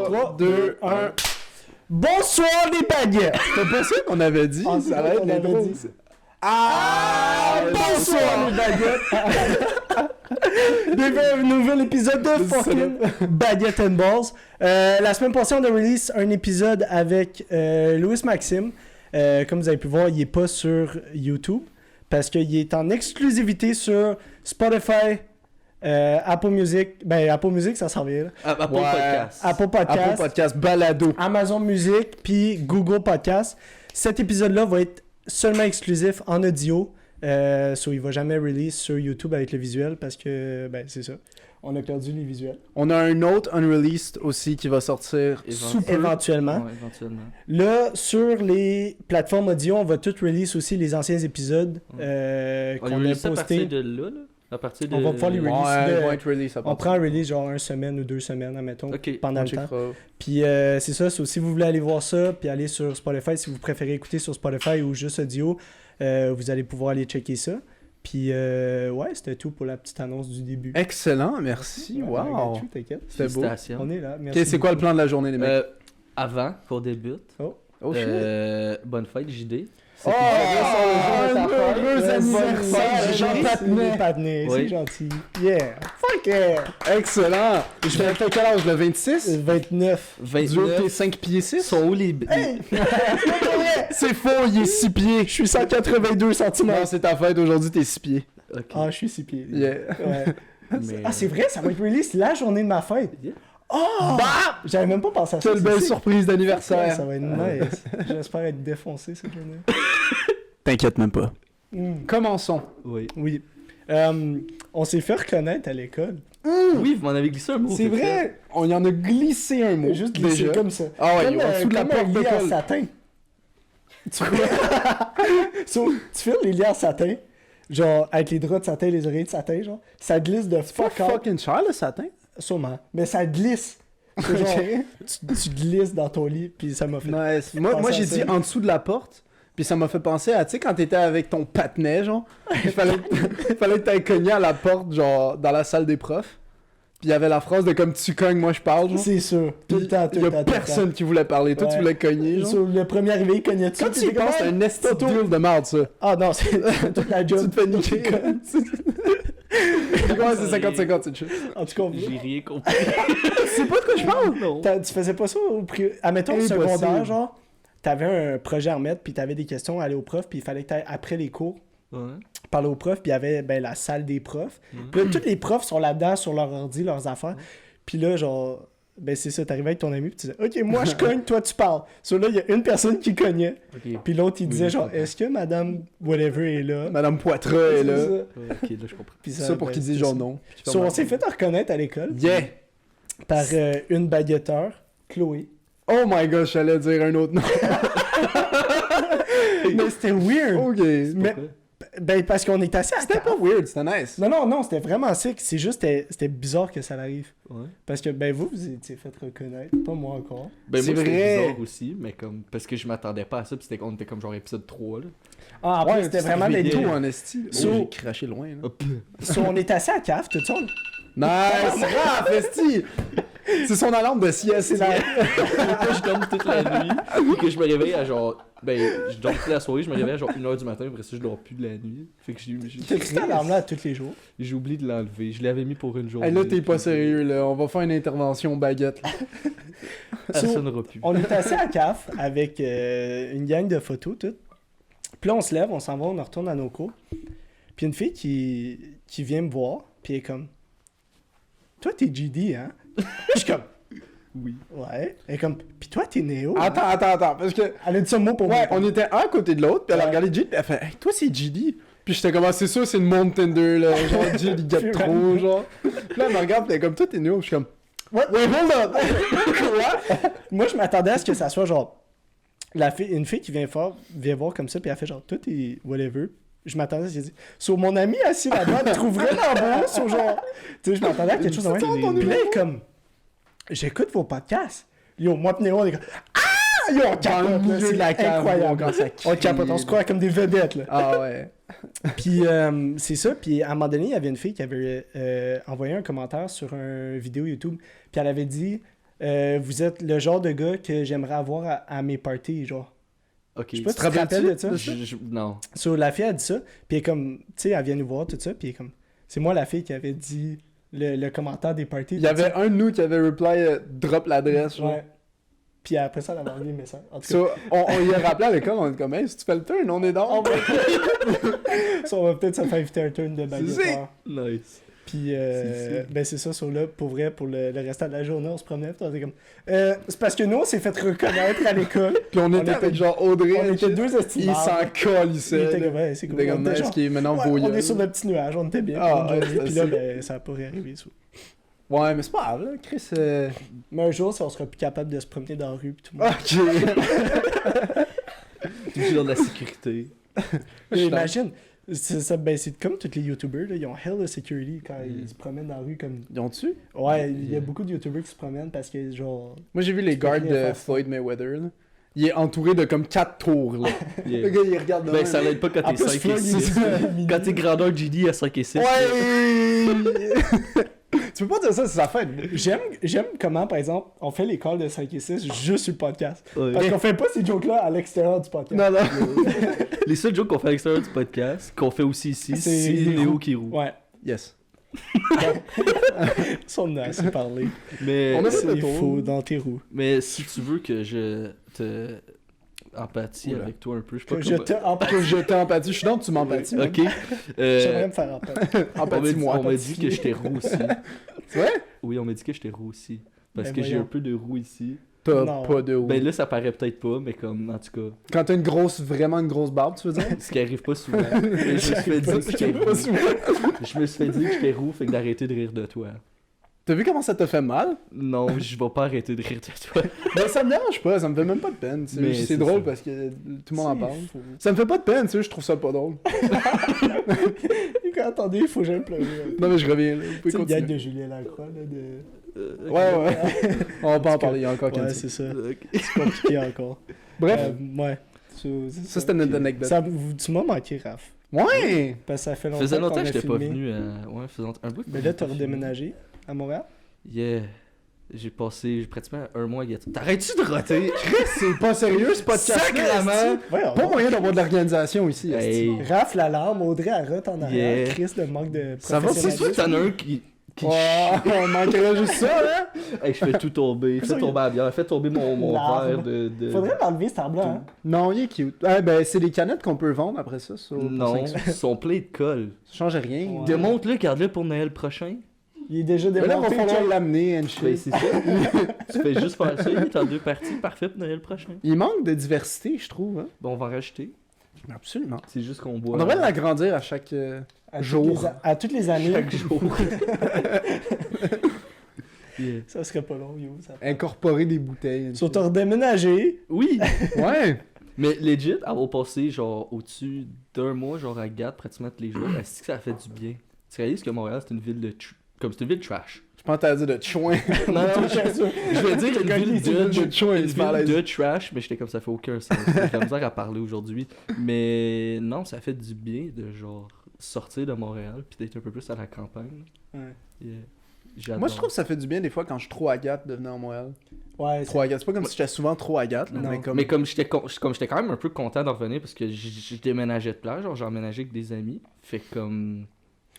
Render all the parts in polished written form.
3, 2, 1. Bonsoir les baguettes! C'était pas ça qu'on avait dit? Ah, ça va être avait drôle. dit. Bonsoir les baguettes! Bienvenue à un nouvel épisode de fucking Baguette and Balls. La semaine passée, on a release un épisode avec Louis Maxime. Comme vous avez pu voir, il n'est pas sur YouTube parce qu'il est en exclusivité sur Spotify, Apple Music. Ben, Apple Music, ça s'en vient. Là. Apple Podcast. Apple Podcast. Apple Podcast, Balado. Amazon Music, puis Google Podcast. Cet épisode-là va être seulement exclusif en audio. So il va jamais release sur YouTube avec le visuel parce que, ben, c'est ça. On a perdu les visuels. On a un autre unreleased aussi qui va sortir éventuellement. Ouais, éventuellement. Là, sur les plateformes audio, on va tout release aussi les anciens épisodes On qu'on a a à partir postés. de là. À partir de... On va pouvoir les release. Ouais, ils vont être release à On partir. prend un release genre 1 semaine ou 2 semaines, admettons, Ok, pendant On le temps. checkera. Puis c'est ça, si vous voulez aller voir ça, puis aller sur Spotify, si vous préférez écouter sur Spotify ou juste audio, vous allez pouvoir aller checker ça. Puis ouais, c'était tout pour la petite annonce du début. Excellent, merci. Ouais, Wow. t'inquiète. C'était beau. Félicitations. On est là, merci. Ok, c'est quoi le plan de la journée, les mecs? Avant qu'on débute, Oh shit. bonne fête, JD. Oh, heureux anniversaire, Jean Patinet. Patinet, c'est Oui. gentil. Yeah. Fuck yeah. Excellent. Je fais quel âge, le 26? 29. Du haut de tes 29. 5 pieds 6? Sont où les... Hey! C'est faux, il est 6 pieds. Je suis 182 cm. Non, c'est ta fête aujourd'hui, t'es 6 pieds. Ok. Ah, je suis 6 pieds. Yeah. Ouais. Mais, Ah, c'est vrai, ça va être release la journée de ma fête. Yeah. Oh! J'avais même pas pensé à ça. Quelle belle c'est- surprise Ouais, d'anniversaire. ça va être nice. J'espère être défoncé cette journée. T'inquiète même pas. Commençons. Oui. Oui. On s'est fait reconnaître à l'école. Oui, vous m'en avez glissé un mot. C'est vrai! On y en a glissé un mot. Juste glissé déjà. comme ça. Ah ouais, Comme, il est en dessous de la comme porte un lit en d'école. satin. So, tu files les lits en satin, genre avec les draps de satin, les oreilles de satin, genre, ça glisse de C'est pas fuck off. fucking cher le satin? Sûrement. Mais ça glisse. C'est genre, tu glisses dans ton lit, puis ça m'a fait... Nice. Moi Pensez j'ai à ça. dit en dessous de la porte. Puis ça m'a fait penser à, tu sais, quand t'étais avec ton patinet, genre, il fallait que t'ailles cogner à la porte, genre, dans la salle des profs. Puis il y avait la phrase de comme tu cognes, moi je parle, genre. C'est sûr. Tout le temps, tout Il y le a temps. tout le personne qui voulait parler. Toi, tu Ouais. voulais cogner, temps. genre. Sur le premier arrivé, il cognait dessus. Quand puis tu y t'es comme, penses, c'est un esti Toto. deal de merde, ça. Ah non, c'est toute la job. Tu te fais niquer. Ouais, c'est 50-50, c'est chill. En tout cas, J'ai rien compris. C'est pas de quoi je parle? Non. tu faisais pas ça au admettons au Impossible. secondaire, genre, t'avais un projet à remettre, puis t'avais des questions à aller au prof, puis il fallait que t'ailles après les cours, Ouais. parler au prof, puis il y avait ben, la salle des profs. Puis là, tous les profs sont là-dedans sur leur ordi, leurs affaires. Puis là, genre, ben c'est ça, t'arrivais avec ton ami, puis tu disais, OK, moi je cogne, toi tu parles. So là, il y a une personne qui cognait, Ok. puis l'autre il disait, Oui, je genre, comprends. est-ce que madame whatever est là? Madame Poitras est là. C'est ça. Ouais, ok, là, je comprends. Puis C'est ça pour ben, qu'il dise c'est genre ça. non. So, on s'est fait reconnaître à l'école Yeah! par une baguetteur, Chloé. Oh my gosh, j'allais dire un autre nom. Mais c'était weird. Ok. Mais, Pourquoi? ben, parce qu'on est assez à C'était pas weird, c'était nice. Non, c'était vraiment sick. C'est juste, c'était bizarre que ça arrive. Ouais. Parce que, ben, vous étiez fait reconnaître. Pas moi encore. Ben C'est moi, c'était vrai. bizarre aussi, mais comme... Parce que je m'attendais pas à ça, puis on était comme genre épisode 3, là. Ah, après, Ouais, c'était vraiment arrivé des tout tout. en esti. So- J'ai craché loin, là. Hop. On est assez à caf, tout ça. Nice! Raf, esti! C'est son alarme de sieste. C'est la... Moi, je dorme toute la nuit, puis que je me réveille à genre... Ben, je dors toute la soirée, je me réveille à genre 1h du matin, après ça, je dors plus de la nuit. Fait que T'as cette alarme-là tous les jours. j'ai oublié de l'enlever. Je l'avais mis pour une journée. Hey, là, t'es pas puis- sérieux, là. On va faire une intervention baguette, là. Ça So, sonnera plus. On est assez à caf avec une gang de photos, tout. Puis là, on se lève, on s'en va, on retourne à nos cours. Puis une fille qui vient me voir, puis elle est comme... Toi, t'es GD, hein? Je suis comme... Oui. Ouais. Elle est comme... Puis toi, t'es Néo. hein? Attends, parce que... Elle a dit ça mot pour Ouais, moi. on était un à côté de l'autre, puis elle a Ouais. regardé Jade, puis elle fait « Hey, toi, c'est GD! » Puis j'étais comme « Ah, c'est ça, c'est le monde Tinder, là. Genre, Jade, il gatte trop, genre. » Puis là, elle me regarde, puis elle est comme « Toi, t'es néo. » Je suis comme « Ouais. Wait, hold up! » Quoi? Moi, je m'attendais à ce que ça soit genre... une fille qui vient voir comme ça, puis elle fait genre, toi, t'es whatever. Je m'attendais à ce qu'elle dise. Sur mon ami assis là-bas, elle trouve vraiment beau, sur genre. Tu sais, je m'attendais à quelque chose de même. C'est ça, ton Puis là, numéro? elle est comme, j'écoute vos podcasts. Yo, moi, pis Néo, on est comme, ah! Yo, on Dans le capote, là, milieu c'est de la cave, incroyable. quand ça On capote, on se croit comme des vedettes, là. Ah ouais. Puis c'est ça, puis à un moment donné, il y avait une fille qui avait envoyé un commentaire sur une vidéo YouTube, puis elle avait dit vous êtes le genre de gars que j'aimerais avoir à mes parties, genre. Ok. Je sais pas si tu te rappelles de ça. Non. So, la fille a dit ça, puis elle est comme, tu sais, elle vient nous voir, tout ça, puis elle est comme, c'est moi la fille qui avait dit le commentaire des parties. Il y avait un de nous qui avait reply drop l'adresse, genre. Ouais. Puis après ça, elle avait envoyé le message. En tout cas, So, on y a rappelé à l'école, on est comme, hey, si tu fais le turn, on est dans. ça, on va peut-être se faire inviter un turn de baguetteur. Nice. Puis, C'est ben c'est ça, sur là, pour vrai, pour le restant de la journée, on se promenait, puis on était comme... c'est parce que nous, on s'est fait reconnaître à l'école. Puis on était avec genre Audrey, On était deux il estimés. s'en Il calissait. était comme, ouais, c'est Il cool. était On comme, était est-ce genre, qu'il est maintenant ouais, voyeur? on est sur le petit nuage, on était bien. Ah, ouais, puis là, c'est- ben, ça a pas réarrivé, ça. Ouais, mais c'est pas grave, là, Chris. Mais un jour, si on sera plus capable de se promener dans la rue, puis tout le monde... Ok. Toujours de la sécurité. Mais imagine, c'est comme tous les YouTubers, là, ils ont hell de security quand ils se promènent dans la rue comme... Ils ont-tu? Ouais, il y a beaucoup de YouTubers qui se promènent parce que, genre... Moi, j'ai vu les Tu peux gardes rien de faire, ça. Floyd Mayweather, là. Il est entouré de comme 4 tours, là. Le Yeah. gars, il regarde de Ben, même. ça l'aide pas quand En t'es plus, 5 et Floyd, il 6. est Quand t'es grandeur GD à 5 et 6. Ouais! Tu peux pas dire ça, c'est sa fête. J'aime comment, par exemple, on fait les calls de 5 et 6 juste sur le podcast. Ouais. Parce qu'on fait pas ces jokes-là à l'extérieur du podcast. Non, non. Les seuls jokes qu'on fait à l'extérieur du podcast, qu'on fait aussi ici, C'est c'est les Léo roues. qui roule. Ouais. Yes. Ça, on a assez parlé. Mais, On a fait le C'est tour. faux dans tes roues. mais si tu veux que je te empathie Oula. avec toi un peu, je sais pas Que je comment... te empathie. Que je t'ai empathie. Je suis dans, tu m'empathies. Ok. J'aimerais me faire empathie. Empathie-moi. On m'a dit que j'étais roux aussi. C'est vrai? Oui, on m'a dit que j'étais roux aussi. Parce Ben que j'ai voyons. un peu de roux ici. T'as Non. pas de roux. Ben là, ça paraît peut-être pas, mais comme, en tout cas, Quand t'as vraiment une grosse barbe, tu veux dire? ce qui arrive pas souvent. Et je me suis fait dire que j'étais roux. Je me suis fait dire que j'étais roux, fait que d'arrêter de rire de toi. T'as vu comment ça t'a fait mal? Non, je vais pas arrêter de rire de toi. Ben, ça me dérange pas, ça me fait même pas de peine. Mais C'est c'est drôle ça. parce que tout le monde en parle. Faux. Ça me fait pas de peine, tu sais, je trouve ça pas drôle. Attendez, il faut que j'aille pleurer. Non, mais je reviens, là. Vous Tu pouvez sais, le gag continuer. de Julien Lacroix, là, de... Ouais, ouais. On va pas en parler, il y a encore Ouais, quelqu'un. c'est ça. Ok. C'est compliqué encore. Bref, Ouais. ça c'était notre anecdote. Tu m'as manqué, Raph. Ouais! Parce que ça fait Ça faisait longtemps longtemps qu'on que a j'étais pas filmé. venu. Ouais, faisant un bout. que Mais j'ai là, pas t'as filmé. redéménagé à Montréal? Yeah. J'ai passé pratiquement un mois à Gatineau. T'arrêtes-tu de roter? C'est pas sérieux ce podcast. Sacrement! Ouais, Pas moyen d'avoir de l'organisation ici. Hey. esti. Raph l'alarme, Audrey arrête en arrière, Yeah. Chris le manque de Ça va, C'est sûr que t'en as un qui Oh, on manquerait juste ça, hein? Hey, je fais tout tomber. Fais tomber la bière. Fais tomber mon L'arbre. verre de... Faudrait l'enlever cet arbre-là, hein? Non, il est cute. Ah, ben, c'est des canettes qu'on peut vendre après ça. Sur, pour Non, 5 sous. ils sont pleins de colle. Ça change rien. Ouais. Démonte-le, garde-le pour Noël prochain. Il est déjà Mais là, il va démonté. falloir check. l'amener and Ben, shit. c'est ça. Tu fais juste faire ça. Il est en 2 parties. Parfait pour Noël prochain. Il manque de diversité, je trouve. Hein? Bon, on va en rajouter. Absolument. C'est juste qu'on boit. On devrait l'agrandir à chaque À toutes jour. les à toutes les années. chaque jour. Yeah. Ça serait pas long, yo. Ça... Incorporer des bouteilles. and Sur shit. t'as redéménagé. Oui! Ouais! Mais legit, avoir passé genre au-dessus d'un mois, genre à Gap, pratiquement tous les jours, est-ce que ça a fait du bien? Tu réalises que Montréal, c'est une ville de comme c'est une ville trash. Je pense que t'as dit de chouin. Non, non, je veux dire Quelqu'un une qui ville dit de, de chouin, une il se parle à ville de trash, mais j'étais comme ça fait aucun sens. J'ai de la misère à parler aujourd'hui. Mais non, ça fait du bien de genre sortir de Montréal puis d'être un peu plus à la campagne. Ouais. Yeah. J'adore. Moi, je trouve que ça fait du bien des fois quand je suis trop agate de venir à Montréal. Ouais, Trop agate. C'est pas comme si j'étais souvent trop agate, là, Non. mais comme. Mais comme j'étais quand même un peu content d'en revenir parce que je déménageais de place, genre j'emménageais avec des amis. Fait que comme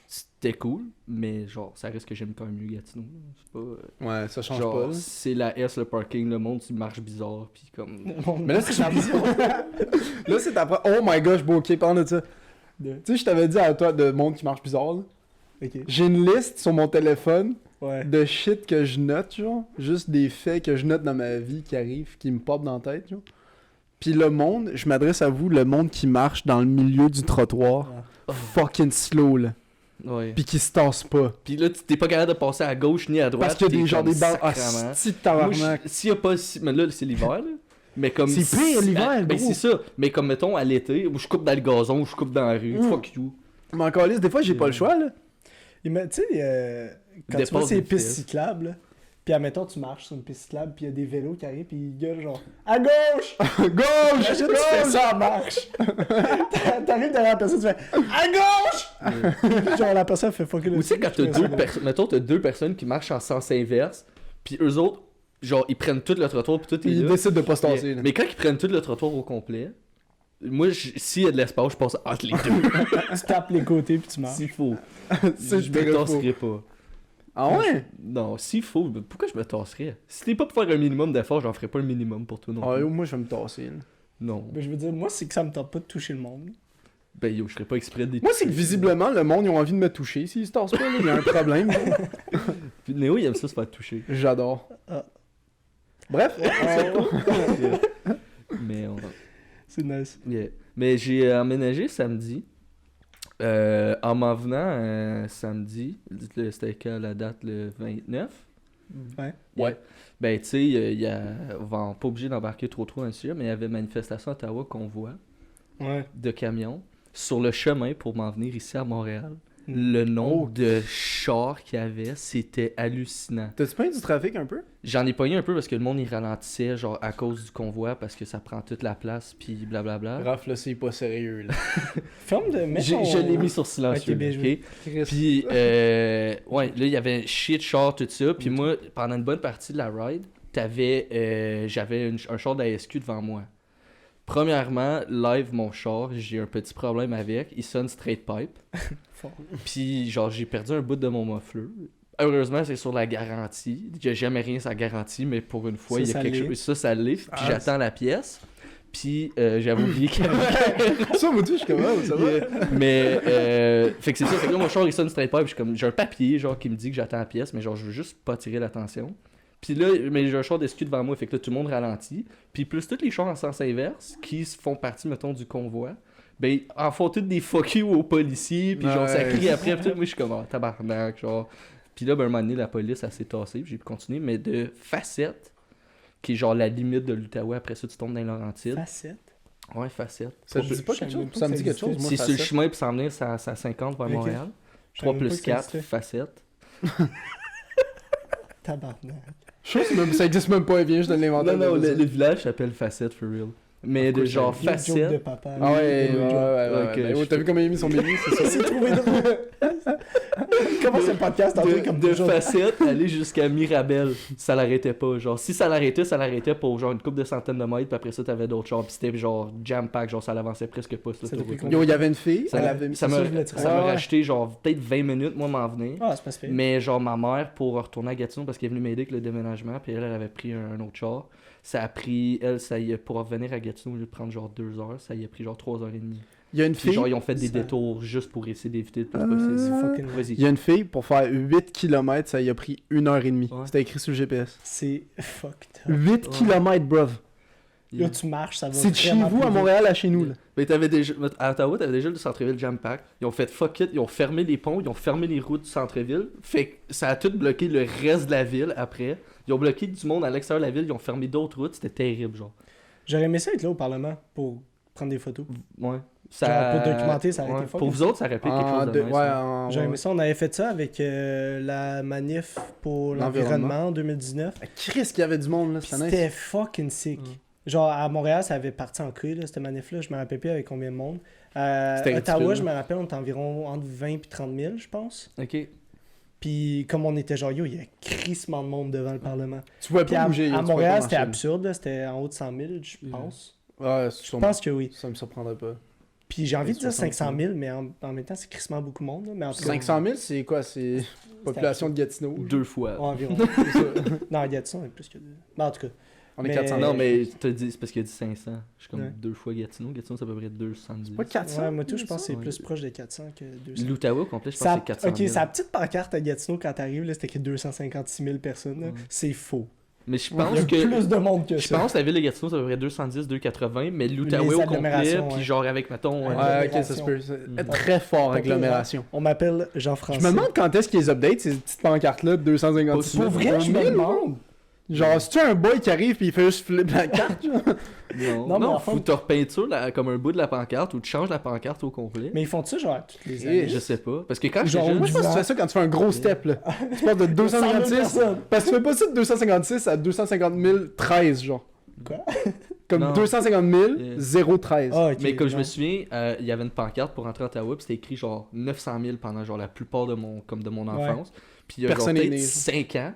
c'était cool, mais genre ça reste que j'aime quand même mieux Gatineau. C'est pas Ouais, ça change genre pas. Là. c'est la S le parking, le monde tu marches bizarre puis comme Mais là, c'est ta Là, c'est ta Oh my gosh, bon, ok, parle de ça. De- Tu sais, je t'avais dit à toi de monde qui marche bizarre, là. Ok. J'ai une liste sur mon téléphone Ouais. de shit que je note, genre. Juste des faits que je note dans ma vie qui arrivent, qui me popent dans la tête, genre. Puis le monde, je m'adresse à vous, le monde qui marche dans le milieu du trottoir, fucking slow, là. ouais. Puis qui se tasse pas. Puis là tu t'es pas capable de passer à gauche ni à droite. Parce qu'il y a t'es des gens comme des bancs sacrament. hosties de Moi, tabarnak. s'il y a pas mais là c'est l'hiver là. Mais comme C'est pire, l'hiver, ben gros. c'est ça. Mais comme mettons à l'été où je coupe dans le gazon, où je coupe dans la rue, fuck you. Mais encore là, des fois, j'ai pas le choix, là. Tu sais, quand tu Dépasse vois ces des pistes vitesses. cyclables, là, puis admettons, tu marches sur une piste cyclable, puis il y a des vélos qui arrivent, puis ils gueulent genre « À gauche! » Gauche! Imagine, tu fais ça en marche. T'arrives derrière la personne, tu fais « À gauche! » Puis genre, la personne fait « fucker le Ou tu sais, quand t'as deux personnes, mettons, t'as deux personnes qui marchent en sens inverse, puis eux autres, genre, ils prennent tout le trottoir puis tout est Ils là. décident de pas se tasser. là. Mais quand ils prennent tout le trottoir au complet, moi, s'il y a de l'espace, je passe entre les deux. Tu tapes les côtés puis tu marches. S'il faut. C'est Je très me faux. tasserai pas. Ah ouais? Non, s'il faut, mais pourquoi je me tasserais? Si t'es pas pour faire un minimum d'effort, j'en ferai pas un minimum pour toi non Ah, plus. yo, moi, je vais me tasser. là. Non. Ben, je veux dire, moi, c'est que ça me tente pas de toucher le monde. Ben yo, je ferais pas exprès de Moi, c'est que visiblement, le monde, ils ont envie de me toucher. S'ils se tassent pas, là, il y a un problème. Puis Néo, il aime ça se faire toucher. J'adore. Ah. Bref. Mais C'est nice. yeah. Mais j'ai emménagé samedi. En m'en venant samedi, c'était quand la date, le 29? Ouais. Ouais. Ben, tu sais, on va pas obligé d'embarquer trop dans le sujet, mais il y avait manifestation à Ottawa qu'on voit Ouais. de camions sur le chemin pour m'en venir ici à Montréal. Mm. Le nombre Oh. de chars qu'il y avait, c'était hallucinant. T'as-tu pas eu du trafic un peu? J'en ai pogné un peu parce que le monde il ralentissait genre à cause du convoi parce que ça prend toute la place puis blablabla. Raph, là, c'est pas sérieux, là. Ferme de mettre ton... Je l'ai mis sur silencieux. Ok, bien ok? joué. Puis ouais, là il y avait un shit char tout ça, puis moi pendant une bonne partie de la ride, j'avais un char d'ASQ devant moi. Premièrement, live mon char, j'ai un petit problème avec, il sonne straight pipe. Fort. Puis genre j'ai perdu un bout de mon muffler. Heureusement, c'est sur la garantie. Il n'y a jamais rien sur la garantie, mais pour une fois, Ça, il y a ça quelque l'est. chose. Ça l'est. Puis Ah, j'attends la pièce. Puis j'avais oublié qu'il y avait. Ça, moi, tu je suis comme, ah, ça va? Mais fait que c'est ça. Fait que là, mon char il sonne straight pipe. J'ai un papier genre qui me dit que j'attends la pièce, mais genre je veux juste pas attirer l'attention. Puis là, mais j'ai un char d'escu devant moi, fait que là tout le monde ralentit. Puis plus tous les chars en sens inverse qui font partie, mettons, du convoi, ben en font toutes des fuck you aux policiers. Puis genre ça Ouais. crie après. Puis tout. Moi je suis comme oh, tabarnak, genre. Puis là, ben, un moment donné, la police, elle s'est tassée, puis j'ai pu continuer, mais de Facette, qui est genre la limite de l'Outaouais, après ça, tu tombes dans les Laurentides. Facette. Ouais, Facette. Ça te dit pas Je quelque savais chose? pas Ça me que dit ça quelque chose, moi, C'est sur le Facette. chemin, puis s'en venir, c'est à 50 vers Ok. Montréal. Je 3 savais plus pas que ça 4, existait. Facette. Tabarnak. Je pense que ça existe même pas, viens juste de l'inventer. Non, le village s'appelle Facette, for real. Mais de genre Joke de Facette. papa. Ah ouais, ouais, Joke. ouais. Ok, Ben, je- t'as vu comment il a mis son menu, c'est ça? C'est trouvé drôle. Comment c'est le podcast en truc comme de toujours. Facette aller jusqu'à Mirabel, ça l'arrêtait pas. Genre, si ça l'arrêtait pour genre une couple de centaines de mètres, puis après ça, t'avais d'autres chars, puis c'était genre jam-pack, genre ça l'avançait presque pas. Ça t'a pris Ça Yo, il y avait une fille, Ça elle m'a avait mis ça ça, m'a je voulais dire. ça m'a Ouais. racheté genre peut-être 20 minutes, moi, m'en venir. Ah, c'est pas fait. Mais genre ma mère pour retourner à Gatineau parce qu'elle est venue m'aider avec le déménagement puis elle avait pris un autre char. Ça a pris ça y est pour revenir à Gatineau au lieu de prendre genre 2 heures, ça y a pris genre 3h30. Il y a une Puis fille, genre ils ont fait des ça- détours juste pour essayer d'éviter le plus C'est possible. fucking il y Vas-y. a une fille, pour faire 8 km, ça y a pris 1h30. Ouais. C'était écrit sur le GPS. C'est fucked up. 8 Ouais. km, bruv. Là, tu marches, ça va C'est de chez vraiment vous à plus Montréal à chez nous, là. Mais t'avais déjà à Ottawa, t'avais déjà le centre-ville jam pack. Ils ont fait fuck it, ils ont fermé les ponts, ils ont fermé les routes du centre-ville. Fait que ça a tout bloqué le reste de la ville après. Ils ont bloqué du monde à l'extérieur de la ville, ils ont fermé d'autres routes, c'était terrible genre. vite. J'aurais aimé ça être là au Parlement pour prendre des photos. Ouais. Genre, pour documenter, ça aurait été fucking Pour vous autres, ça aurait pu être quelque chose de nice. ouais, hein. J'aurais aimé ça. On avait fait ça avec la manif pour l'environnement en 2019. Chris, qu'il y avait du monde, là, c'était nice. C'était fucking sick. Genre, à Montréal, ça avait parti en couille, là, cette manif-là. Je me rappelle plus avec combien de monde. C'était Ottawa, ridicule, je me rappelle, on était environ entre 20 et 30 000, je pense. Ok. Puis, comme on était genre, yo, il y a crissement de monde devant le Parlement. Tu pouvais Puis pas à, bouger. à tu pouvais Montréal, pas c'était marcher. absurde, là. C'était en haut de 100 000, je pense. Ouais, Je pense que oui. Ça me surprendrait pas. Puis j'ai envie de dire 60 500 000, mais en même temps, c'est crissement beaucoup de monde. Là. Mais en tout cas, 500 000, c'est quoi? C'est population de Gatineau. 2 fois. environ. C'est ça. Non, il y a de ça, on est plus que deux. Mais en tout cas, On est Mais- 400 000. Non, mais t'as dit, c'est parce qu'il a dit 500. Je suis comme Ouais. 2 fois Gatineau. Gatineau, c'est à peu près 270. Pas 400. ouais, moi tout, je pense que c'est Ouais. plus proche de 400 que 200. L'Outaouais au complet, je pense Ça, que c'est 400 ok, 000. sa petite pancarte à Gatineau quand t'arrives, là, c'était que 256 000 personnes. là. Ouais. C'est faux. Mais je Il y a pense que... plus de monde que Je ça. pense que la ville de Gatineau, c'est à peu près 210, 280, mais l'Outaouais Les au complet, agglomérations, puis ouais. genre avec, mettons... Ouais. Ouais, ok, ça se peut. C'est très fort, Pas agglomération. On m'appelle Je Jean-François. me demande quand est-ce qu'ils update ces petites pancartes-là de 256 Pour 000. vrai, je me demande. Genre, si tu as un boy qui arrive pis il fait juste flipper la carte, genre. Non, Non, mais non, enfin- faut que tu repeinture comme un bout de la pancarte ou tu changes la pancarte au complet. Mais ils font ça genre toutes les Et années. Je sais pas. Parce que quand Genre, j'étais jeune, Moi, je pense que tu fais ça quand tu fais un gros step, là. Tu passes de 256. personnes. Parce que tu fais pas ça de 256 à 250 013, genre. Quoi? Comme Non. 250 000, 013. Ah, ok. mais comme je non. me souviens, il y avait une pancarte pour rentrer à Ottawa, puis c'était écrit genre 900 000 pendant genre la plupart de mon enfance. Puis il y a genre Personne est peut-être né, 5 ans,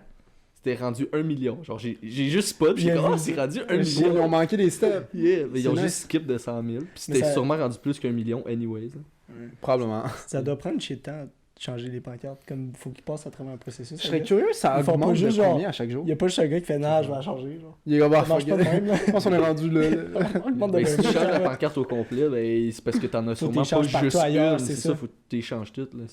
c'était rendu 1 million. Genre, j'ai juste spot, puis j'ai Bien comme, vu. c'est rendu 1 Ils ont million. manqué des steps. Yeah, mais ils ont C'est juste nice. skip de 100 000. Puis Mais c'était ça- sûrement rendu plus qu'un million, anyways. Probablement. Ça doit prendre chez le temps de changer les pancartes. Comme faut qu'ils passent à travers un processus. Je serais curieux, ça Ils font pas augmente juste de genre- combien à chaque jour? Il y a pas juste un gars qui fait non, je vais la changer. Genre. Il est comme, ah, Ça marche fuck pas de it. même. Là. Je pense qu'on est rendu là. Le monde Mais devrait si tu juste changes la faire- pancarte au complet, ben, c'est parce que t'en as Faut sûrement que pas t'échanges partout juste ailleurs, une. c'est C'est ça. ça, faut que t'échanges toutes. Là.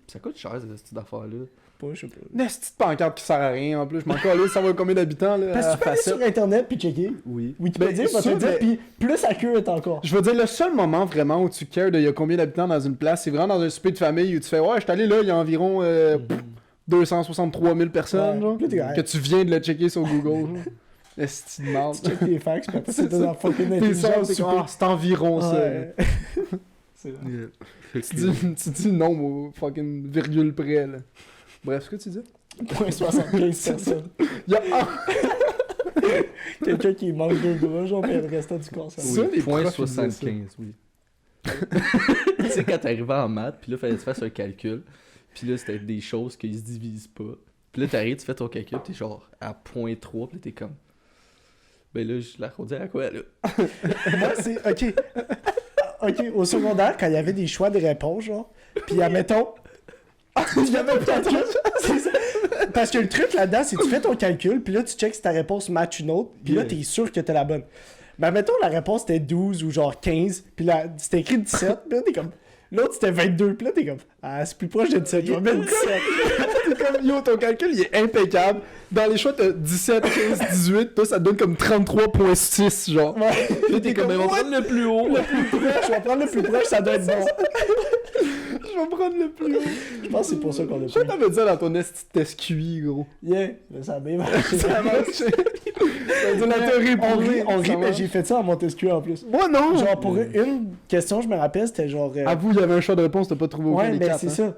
Ça coûte cher, cette petite affaire-là. Pas, je sais pas. Une petite pancarte qui sert à rien en plus. Je m'en calais de savoir combien d'habitants là. Parce que tu peux aller sur internet puis checker. Oui. Wikipédia Ben, va te ça, le dire, mais- puis plus accurate encore. Je veux dire, le seul moment vraiment où tu cares de y a combien d'habitants dans une place, c'est vraiment dans un souper de famille où tu fais ouais, je suis allé là, il y a environ 263 000 personnes, Ouais. genre. Puis t'es comme, Que tu viens de le checker sur Google, genre. Est-ce que tu demandes? Tu checkes tes facts, puis après C'est c'est ça. dans fucking T'es intelligence. ça, c'est comme, ah, c'est environ ça. Ouais. C'est vrai. Tu dis le nombre au fucking virgule près, là. Bref, ce que tu dis? 0.75 personnes. Il y a un... Quelqu'un qui manque 2 bras, genre, puis le restant du corps, ça Ça, Oui, les point profs, ils disaient 75, oui. Tu sais, quand t'arrivais en maths, puis là, fallait que tu fasses un calcul, puis là, c'était des choses qui se divisent pas. Puis là, t'arrives, tu fais ton calcul, t'es genre à point 3, puis là, t'es comme... Ben là, je l'arrondis à quoi, là? Moi, c'est. Ok. Ok, au secondaire, quand il y avait des choix de réponse, genre, puis admettons. Il y avait le calcul. C'est ça. Parce que le truc là-dedans, c'est que tu fais ton calcul, puis là, tu checks si ta réponse match une autre, puis là, t'es sûr que t'as la bonne. Ben, mettons, la réponse était 12 ou genre 15, puis là, c'était écrit 17, puis là, t'es comme. L'autre, c'était 22, puis là, t'es comme. Ah, c'est plus proche de 17, je vais mettre 17. T'es comme, yo, ton calcul, il est impeccable. Dans les choix, t'as 17, 15, 18, toi, ça te donne comme 33.6, genre. Ouais. Là, t'es comme, ben, on va prendre le plus haut. Je vais prendre le plus proche, ça doit être bon. Je vais prendre le plus haut. Je pense que c'est pour ça qu'on a Je pris. t'avais dit ça dans ton esti de test QI, gros. Yeah, mais ça a bien marché. Ça marche. Ça veut dire la théorie est On prouvée, rit, on ça rit, mais marche. j'ai fait ça en Montesquieu en plus. Moi, non! Genre, pour une question, je me rappelle, c'était genre. Avoue, il y avait un choix de réponse, t'as pas trouvé aucun Ouais, des ben quatre, c'est hein. ça.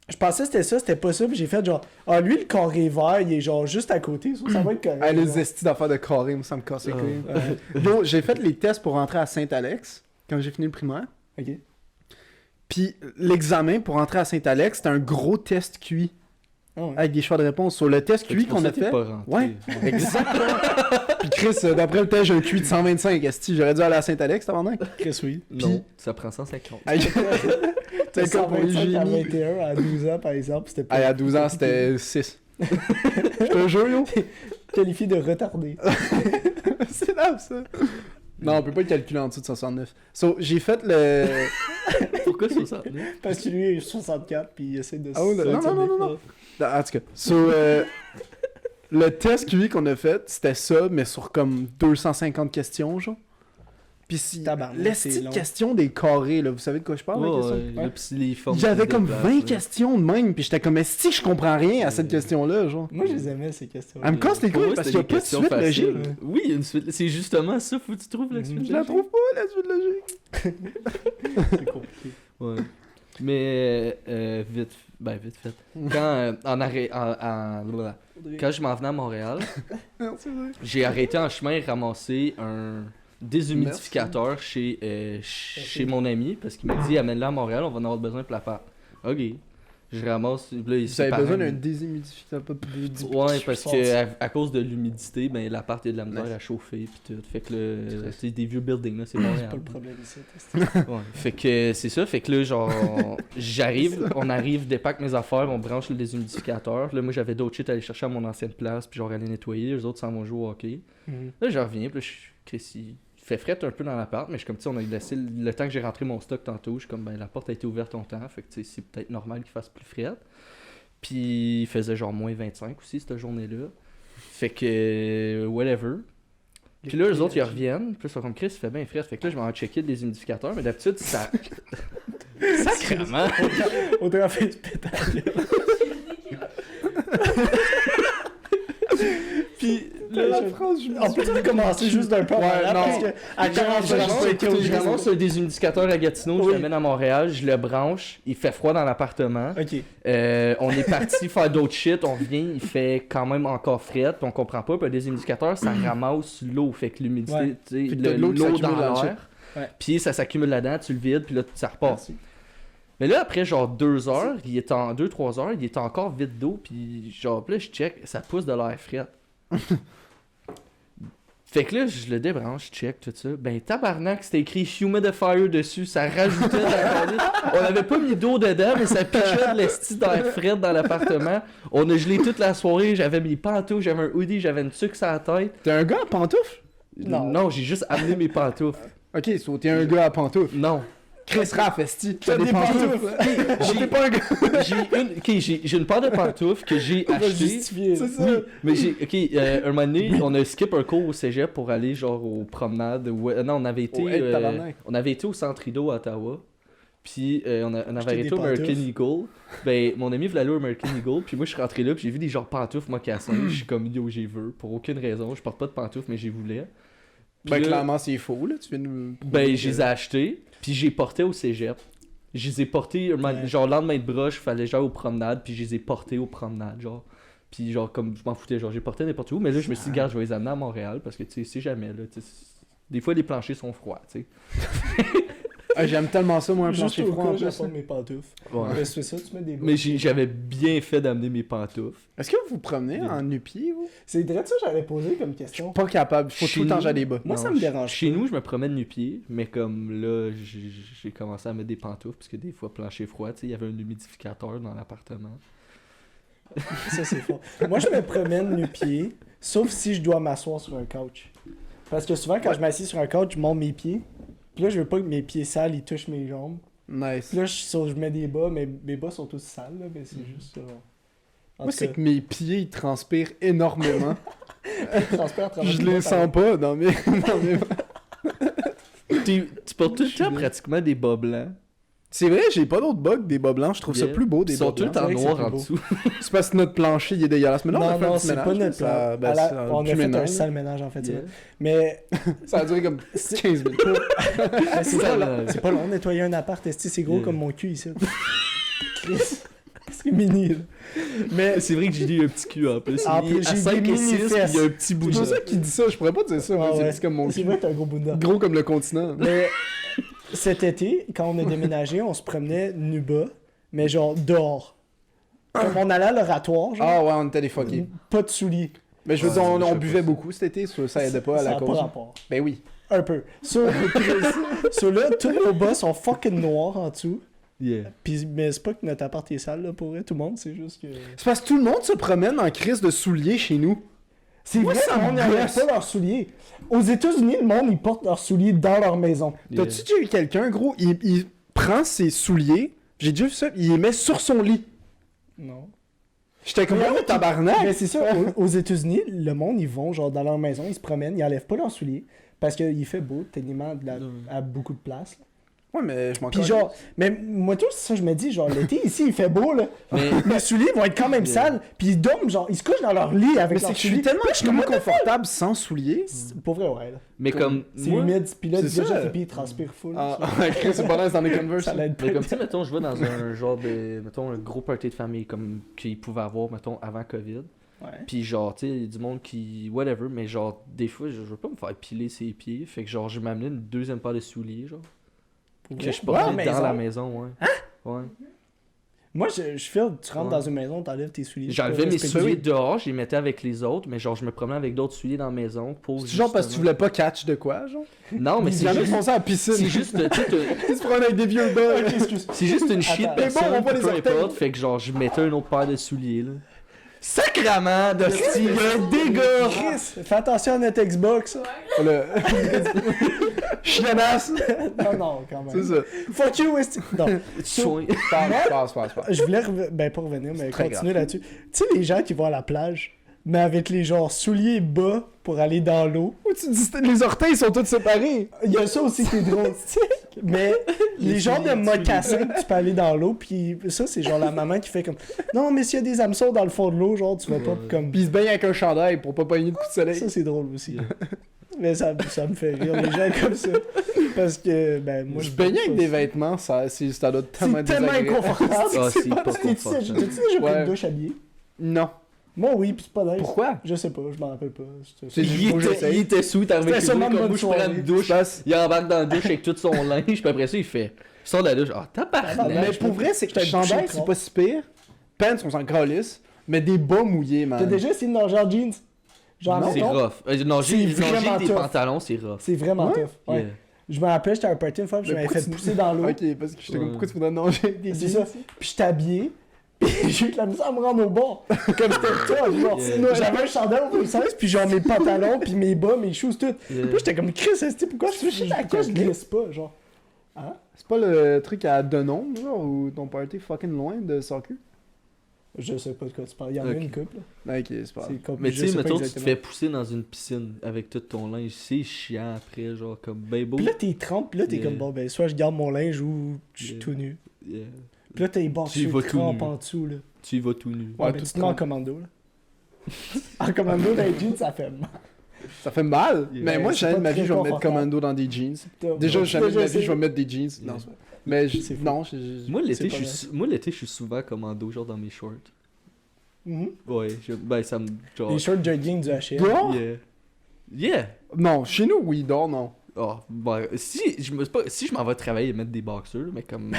Je pensais que c'était ça, c'était pas ça, puis j'ai fait genre, ah, lui, le carré vert, il est genre juste à côté, ça va être correct. Ah, les genre. estis d'affaires de carré, moi, ça me casse les Oh. couilles. Ouais. Yo, j'ai fait les tests pour rentrer à Saint-Alex, quand j'ai fini le primaire. Ok. Puis l'examen pour rentrer à Saint-Alex, c'était un gros test QI, Ah ouais. avec des choix de réponse. Sur le test QI qu'on a fait... Pas rentré. Ouais, exactement. Puis Chris, d'après le test, j'ai un QI de 125. Esti, j'aurais dû aller à Saint-Alex, t'as vendu? Chris, oui. Non, ça prend 150. Aïe. T'es comme pour les 125 à génies. 21 à 12 ans, par exemple, c'était pas. Aïe, à 12 ans, c'était 6. Je te jure, yo. Qualifié de retardé. C'est grave, ça. Non, on peut pas le calculer en dessous de 69. So, j'ai fait le... Pourquoi 60 000? Parce que lui, il est 64, puis il essaie de. Ah ouais, non. En tout cas, so, le test QI qu'on a fait, c'était ça, mais sur comme 250 questions, genre. Puis si... Tabarnak, l'esti c'est de long. question des carrés, là, vous savez de quoi je parle, la question? Là, pis si les formes Il y avait se comme déplacent, 20 là. questions de même, puis j'étais comme, est-ce que je comprends rien à cette question-là, genre? Moi, je les aimais, ces questions. Elle me casse les Pour couilles moi, parce c'était qu'il n'y a des pas de questions suite faciles. logique. Oui, il y a une suite. C'est justement ça, faut que tu trouves la suite. Je la logique. trouve pas, la suite logique. C'est compliqué. Ouais. Mais vite fait. Quand quand je m'en venais à Montréal, Merci, vrai. j'ai arrêté en chemin ramasser un déshumidificateur chez mon ami parce qu'il m'a dit amène-le à Montréal, on va en avoir besoin pour l'appart. Ok. Je ramasse. Là, Vous avez besoin d'un déshumidificateur, pas plus. Ouais, parce que à cause de l'humidité, ben l'appart il y a de la misère Nice. à chauffer pis tout. Fait que c'est des vieux buildings là, c'est C'est Montréal. pas le problème ici. Ouais. Fait que c'est ça, fait que là genre on arrive, dépack mes affaires, on branche le déshumidificateur. Là moi j'avais d'autres shit à aller chercher à mon ancienne place, puis genre aller nettoyer, les autres s'en vont jouer au hockey. Là je reviens, puis là Chris, il fait fret un peu dans l'appart, mais je suis comme tu sais on a laissé le temps que j'ai rentré mon stock tantôt, je suis comme ben la porte a été ouverte longtemps, fait que tu sais c'est peut-être normal qu'il fasse plus fret. Puis il faisait genre moins 25 aussi cette journée-là. Fait que whatever. Puis là, eux autres, ils reviennent. Puis là, ils sont comme Chris, il fait bien frais. Fait que là, je m'en vais checker le déshumidificateur. Mais d'habitude, ça. Sacrément! Au trafic de pétage. Puis La là, phrase, je me On peut commencer juste d'un peu en Ouais, arrière, non. parce que à je ramasse un déshumidificateur à Gatineau, je Oui. l'amène à Montréal, je le branche. Il fait froid dans l'appartement. Ok. On est parti faire d'autres shit, on revient, il fait quand même encore fret, puis on comprend pas. Puis un déshumidificateur, ça ramasse l'eau, fait que l'humidité, Ouais. tu sais, Puis t'as de l'eau qui l'eau s'accumule dans dans le l'air. Ouais. Puis ça s'accumule là-dedans, tu le vides, puis là ça repart. Merci. Mais là, après genre 2 heures, 2-3 heures, il était encore vide d'eau, puis genre, là, je check, ça pousse de l'air frais. Fait que là, je le débranche, je check tout ça. Ben, tabarnak, c'était écrit Humidifier dessus, ça rajoutait de la calice. On avait pas mis d'eau dedans, mais ça pichait de l'esti d'air frais dans l'appartement. On a gelé toute la soirée, j'avais mes pantoufles, j'avais un hoodie, j'avais une tuque sur la tête. T'es un gars à pantoufles? Non. J'ai juste amené mes pantoufles. Ok, so t'es un gars à pantoufles. Non. Chris Raff, esti. T'as des pantoufles. T'es pas un gars. J'ai une paire de pantoufles que j'ai On va achetées. justifier. C'est ça. Oui, mais un moment donné, on a skip un cours au cégep pour aller genre aux promenades. Non, on avait été, tabarnak. on avait été au Centre Rideau à Ottawa. Puis on avait Acheter arrêté des au American pantoufles. Eagle. Ben, mon ami voulait aller au American Eagle. Puis moi, je suis rentré là. Puis j'ai vu des genre pantoufles mocassins. Je suis comme yo, j'y veux. Pour aucune raison. Je porte pas de pantoufles, mais j'y voulais. Puis Ben, là, clairement, c'est faux, là. Tu viens de nous. ben, je les ai achetés. Puis j'ai porté au cégep. Je les ai portés, Ouais. genre, le lendemain de broche, fallait genre aux promenades, puis je les ai portés aux promenades, genre. Puis, genre, comme je m'en foutais, genre, j'ai porté n'importe où, mais là, je me suis dit, garde, je vais les amener à Montréal, parce que, tu sais, c'est jamais, là, tu sais, des fois, les planchers sont froids, tu sais. Ah, j'aime tellement ça, moi, un Juste plancher au froid en cas, plus. j'apporte mes pantoufles. Ouais. Reste ça, tu mets des Mais j'avais bien fait d'amener mes pantoufles. Est-ce que vous vous promenez en nu-pied, vous? C'est vrai ça, j'allais poser comme Je question. suis pas capable. Faut Chez tout le temps nous- j'allais bas. Moi, ça Non, me dérange Chez pas. nous, je me promène nu-pied, mais comme là, j'ai commencé à mettre des pantoufles, parce que des fois, plancher froid, tu sais, il y avait un humidificateur dans l'appartement. Ça, c'est fort. Moi, je me promène nu-pied, sauf si je dois m'asseoir sur un couch. Parce que souvent, quand je m'assieds sur un couch, je monte mes pieds. Puis là, je veux pas que mes pieds sales, ils touchent mes jambes. Nice. Puis là, je mets des bas, mais mes bas sont tous sales, là, mais c'est juste ça. En Moi, tout c'est cas, que mes pieds, ils transpirent énormément. je transpire à travers Je mes les bas, sens pas dans mes. Tu portes tout le temps pratiquement des bas blancs. C'est vrai, j'ai pas d'autres bugs des bas blancs. Je trouve ça Yeah. plus beau des Ils bas sont tout le blancs. temps c'est vrai que noirs c'est en plus dessous. C'est parce que notre plancher, il est dégueulasse. Mais non, on a fait un Non, petit c'est ménage. pas notre ça, plan. ben, ça On a plus fait un ménage. sale ménage, en fait. Yeah. Mais Ça a duré comme 15 minutes. mais c'est Ça, pas, là. long. C'est pas long, nettoyer un appart, esti, c'est gros Yeah. comme mon cul ici. Chris. C'est mini, là. Mais C'est vrai que j'ai eu un petit cul en plus. En Il est plus, à j'ai 5 des et 6, puis mini-fesses. il y a un petit bout C'est de pour ça qu'il dit ça. Je pourrais pas dire ça. moi, Ah ouais. C'est comme mon c'est cul. vrai que t'as un gros bout de dent. Gros comme le continent. Mais cet été, quand on a déménagé, on se promenait nu bas, mais genre dehors. Comme on allait à l'oratoire, genre, Ah ouais, on était des fuckés. pas de souliers. Mais je veux Ouais, dire, je on sais buvait pas. beaucoup cet été. Ça aidait pas à Ça la a cause. pas rapport. Ben oui. Un peu. So là, tous nos bas sont fucking noirs en dessous. Yeah. Puis, mais c'est pas que notre appart est sale, là, pour vrai, tout le monde, c'est juste que... C'est parce que tout le monde se promène en crise de souliers chez nous. C'est Moi, vrai, ça le monde me n'enlève gosse. pas leurs souliers. Aux États-Unis, le monde, ils portent leurs souliers dans leur maison. Yeah. T'as-tu déjà eu quelqu'un, gros, il prend ses souliers, j'ai déjà vu ça, il les met sur son lit. Non. J'étais comme, Mais oh, tabarnak! Mais c'est ça, aux États-Unis, le monde, ils vont genre dans leur maison, ils se promènent, ils enlèvent pas leurs souliers. Parce qu'il fait beau, techniquement, à beaucoup de places. là. Ouais, mais je m'en Puis calisse. genre, mais moi tout ça, je me dis, genre, l'été, ici, il fait beau, là. Mais Les souliers vont être quand même Yeah. sales, puis ils dorment, genre, ils se couchent dans leur lit avec Mais c'est leurs que je suis souliers. tellement Là, je suis comme, what the fuck? confortable sans souliers. Pour vrai, ouais, là. Mais comme C'est moi, humide, puis là, c'est déjà, ça. puis il transpire full. Ah, ça. ok, c'est pas nice dans les Converse. Ça l'aide pas. mais comme tu sais, mettons, je vais dans un genre de, mettons, un gros party de famille comme qu'ils pouvaient avoir, mettons, avant COVID. Ouais. Puis genre, tu sais, il y a du monde qui, whatever, mais genre, des fois, je veux pas me faire piler ses pieds. Fait que genre, je m'amenais une deuxième paire de souliers, genre. Pour Que vrai? je portais Ouais, dans la maison. maison, ouais. Ouais. Moi, je fais, tu rentres Ouais. dans une maison, t'enlèves tes souliers. J'enlevais mes Respectueux. souliers dehors, je les mettais avec les autres, mais genre, je me promenais avec d'autres souliers dans la maison pour. C'est genre parce que tu justement- voulais pas catch de quoi, genre? Non, mais Ils c'est jamais juste. font ça à la piscine. C'est juste, tu sais, Ils se prennent avec des vieux gars. Ok, excuse. c'est juste une shit Attends. personne, Mais bon, on voit les peu orteils. importe, fait que genre, je mettais une autre paire de souliers, là. Sacrament de style, dégât! Chris, fais attention à notre Xbox. Le... Chianasse. Non, non, quand même. C'est ça. Fuck you, West. Non. Soin. Passe. Je voulais, ben pas revenir, mais très continuer là-dessus. Tu sais, les gens qui vont à la plage, mais avec les genre souliers bas pour aller dans l'eau. Où tu dis les orteils sont tous séparés. Il y a ça aussi qui est drôle. Mais les genres de mocassins que tu peux aller dans l'eau, puis ça, c'est genre la maman qui fait comme non, mais s'il y a des hameçons dans le fond de l'eau, genre, tu vas pas comme. Puis ils se baignent avec un chandail pour pas pogner de coups de soleil. Ça, c'est drôle aussi. Mais ça me fait rire, les gens comme ça. Parce que, ben, moi, Je baignais avec des vêtements, ça doit tellement C'est être tellement désagréable. inconfortable. Ah, c'est pas T'as-tu confortable. déjà pris Ouais. une douche habillée? Non. Moi, oui, pis c'est pas nice. Pourquoi? Je sais pas, je m'en rappelle pas. C'est juste pour que j'essaye. Il était sous, t'es arrivé C'était avec sûrement lui, une comme bonne moi, je prends soirée. une douche. Passe. Il embarque dans la douche avec tout son linge, puis après ça, il fait Il sort de la douche. Ah, tabarnak. Mais pour vrai, c'est que J'étais chandail, couché, c'est trop. pas si pire. Pants, on s'en calisse. Mais des bas mouillés, man. T'as déjà essayé de nager en jeans? Genre, C'est mettons, rough. Nager C'est vraiment des tough. pantalons, c'est rough. c'est vraiment Ouais? tough. Ouais. Yeah. Je me rappelle, j'étais à un party une fois, puis je Mais m'avais pourquoi fait tu- pousser dans l'eau. Ok, parce que j'étais comme, Ouais. pourquoi tu voudrais nager avec des C'est jeans? ça. Puis j'étais habillé. Puis j'ai eu de la misère à me rendre au bord. Comme c'était top, genre. Yeah. J'avais un chandail oversize, puis genre mes pantalons, puis mes bas, mes shoes, tout. Yeah. Puis j'étais comme, Chris, pourquoi tu fais à quoi je glisse pas, genre? Hein? C'est pas le truc à Denon, genre, ou ton party fucking loin de soccer? Je sais pas de quoi tu parles. Il y en a Ok. une couple. Là. Ok, c'est pas grave. C'est comme, Mais je tu sais, sais pas mettons, tu te exactement. fais pousser dans une piscine avec tout ton linge. C'est chiant après, genre, comme ben beau. Puis là, t'es trempé, puis là, t'es Yeah. comme, bon, ben, soit je garde mon linge ou je suis Yeah. tout nu. Yeah. Puis là, t'es Tu y boxé vas de tout crampes nu. en dessous, là. Tu y vas tout nu. Ouais, Ouais, mais tout tu te mets en trempé. commando, là. En commando dans les jeans, ça fait mal. Ça fait mal. Yeah. Mais moi, C'est jamais pas de ma vie, très je vais me mettre confortable. commando dans des jeans. Déjà, jamais de ma vie, je vais mettre des jeans. Non, c'est pas- Mais C'est fou. non, Moi, l'été, C'est pas moi, l'été, je suis souvent commando, genre dans mes shorts. Mhm. Ouais, ben, ça me. Genre. Les shorts jogging du H&M. Dehors? Yeah. Yeah! Non, chez nous, oui, dehors, non. Oh, ben, si je m'en vais travailler et mettre des boxers, mais comme.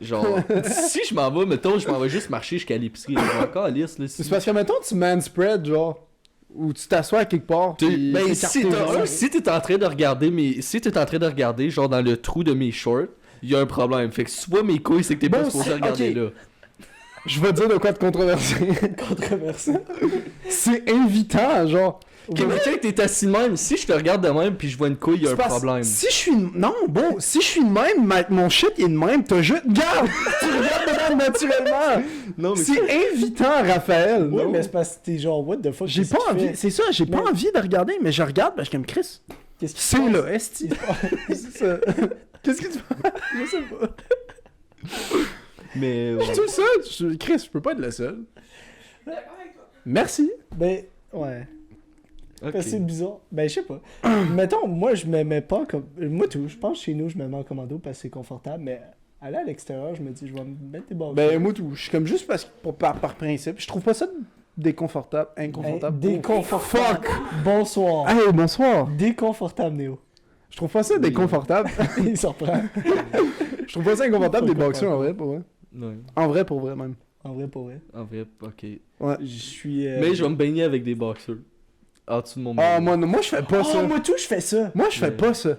genre, si je m'en vais, mettons, je m'en vais juste marcher jusqu'à l'épicerie. Je vais encore lisse, là. Si, C'est parce que, mettons, tu manspread, genre, ou tu t'assois à quelque part. puis ben, t'écartes si tes t'as- jambes. si t'es en train de regarder si t'es en train de regarder, genre, dans le trou de mes shorts, il y a un problème. Fait que si tu vois mes couilles, c'est que t'es pas Bon, supposé c'est- regarder ok. là. Je vais dire de quoi te controverser. Controversé. C'est invitant, genre. Ok, mais tu sais que t'es assis de même, si je te regarde de même puis je vois une couille, il y a un C'est parce- problème. Si je suis. Non, bon, si je suis de même, mon shit est de même, t'as juste. Garde! Tu regardes dedans naturellement! Non, mais C'est invitant, Raphaël! Oui, non? mais c'est parce que t'es genre, what the fuck? J'ai qu'est-ce pas qu'il envie. fait? C'est ça, j'ai pas Mais- envie de regarder, mais je regarde parce que je suis comme Chris. Qu'est-ce qui se C'est passe? là, esti. C'est ça. Qu'est-ce que tu fais? Je sais pas. Mais. Je suis tout seul. Chris, je peux pas être le seul. Merci. Ben, ouais. Ok. Ben, c'est bizarre. Ben, je sais pas. Mettons, moi, je me mets pas comme. Moi, tout. Je pense que chez nous, je me mets en commando parce que c'est confortable, mais aller à l'extérieur, je me dis, je vais me mettre des boxers. Ben, moi, tout. Je suis comme juste parce que par principe. Je trouve pas ça déconfortable. Inconfortable. Déconfortable. Bonsoir. Hey, bonsoir. Déconfortable, Néo. Je trouve pas ça déconfortable. Il s'en reprend. Je trouve pas ça inconfortable des Pourquoi boxeurs pas? en vrai, pour vrai. Ouais, En vrai, pour vrai, même. En vrai, pour vrai. en vrai, ok. Ouais. Je suis. Mais je vais me baigner avec des boxers. En dessous de mon Ah, maillot. moi, non, moi, je fais pas Oh, ça. moi, tout, je fais ça. Moi, je fais Ouais. pas ça.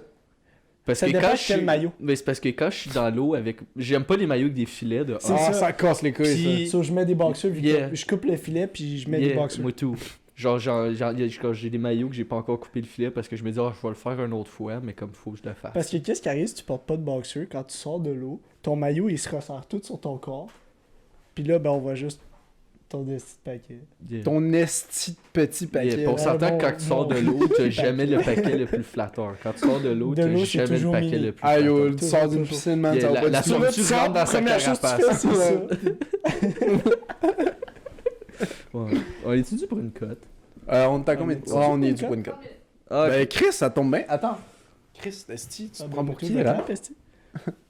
Parce Ça que dépend quand de je quel suis... maillot. Mais c'est parce que quand je suis dans l'eau avec. J'aime pas les maillots avec des filets de. C'est Ah, ça. ça casse les couilles, Puis- So, je mets des boxers, vu que Yeah. je coupe le filet, puis je mets Yeah, des boxers. moi tout. Genre, j'ai des maillots que j'ai pas encore coupé le filet parce que je me dis, je vais le faire une autre fois, mais comme faut que je le fasse. Parce que qu'est-ce qui arrive si tu portes pas de boxer quand tu sors de l'eau? Ton maillot, il se resserre tout sur ton corps. Puis là, ben, on voit juste ton petit paquet. Yeah. Ton esti de petit paquet. Yeah, on Ouais, s'entend bon, que quand tu sors de bon. l'eau, t'as jamais le paquet le plus flatteur. Quand tu sors de l'eau, De t'as l'eau, c'est jamais le toujours paquet mini. le plus Ah yo, flatteur. tu sors d'une toujours. piscine, man, Yeah, ça va pas la du tout. tortue tu rentre dans sa première chose que tu carapace. fais, c'est ça. Ouais. On est dû pour une cote? On est à combien de On est- temps? Ah, on est du point de code. Ah, Ben, Chris, ça tombe bien. Attends. Chris, esti, tu te prends pour qui, là?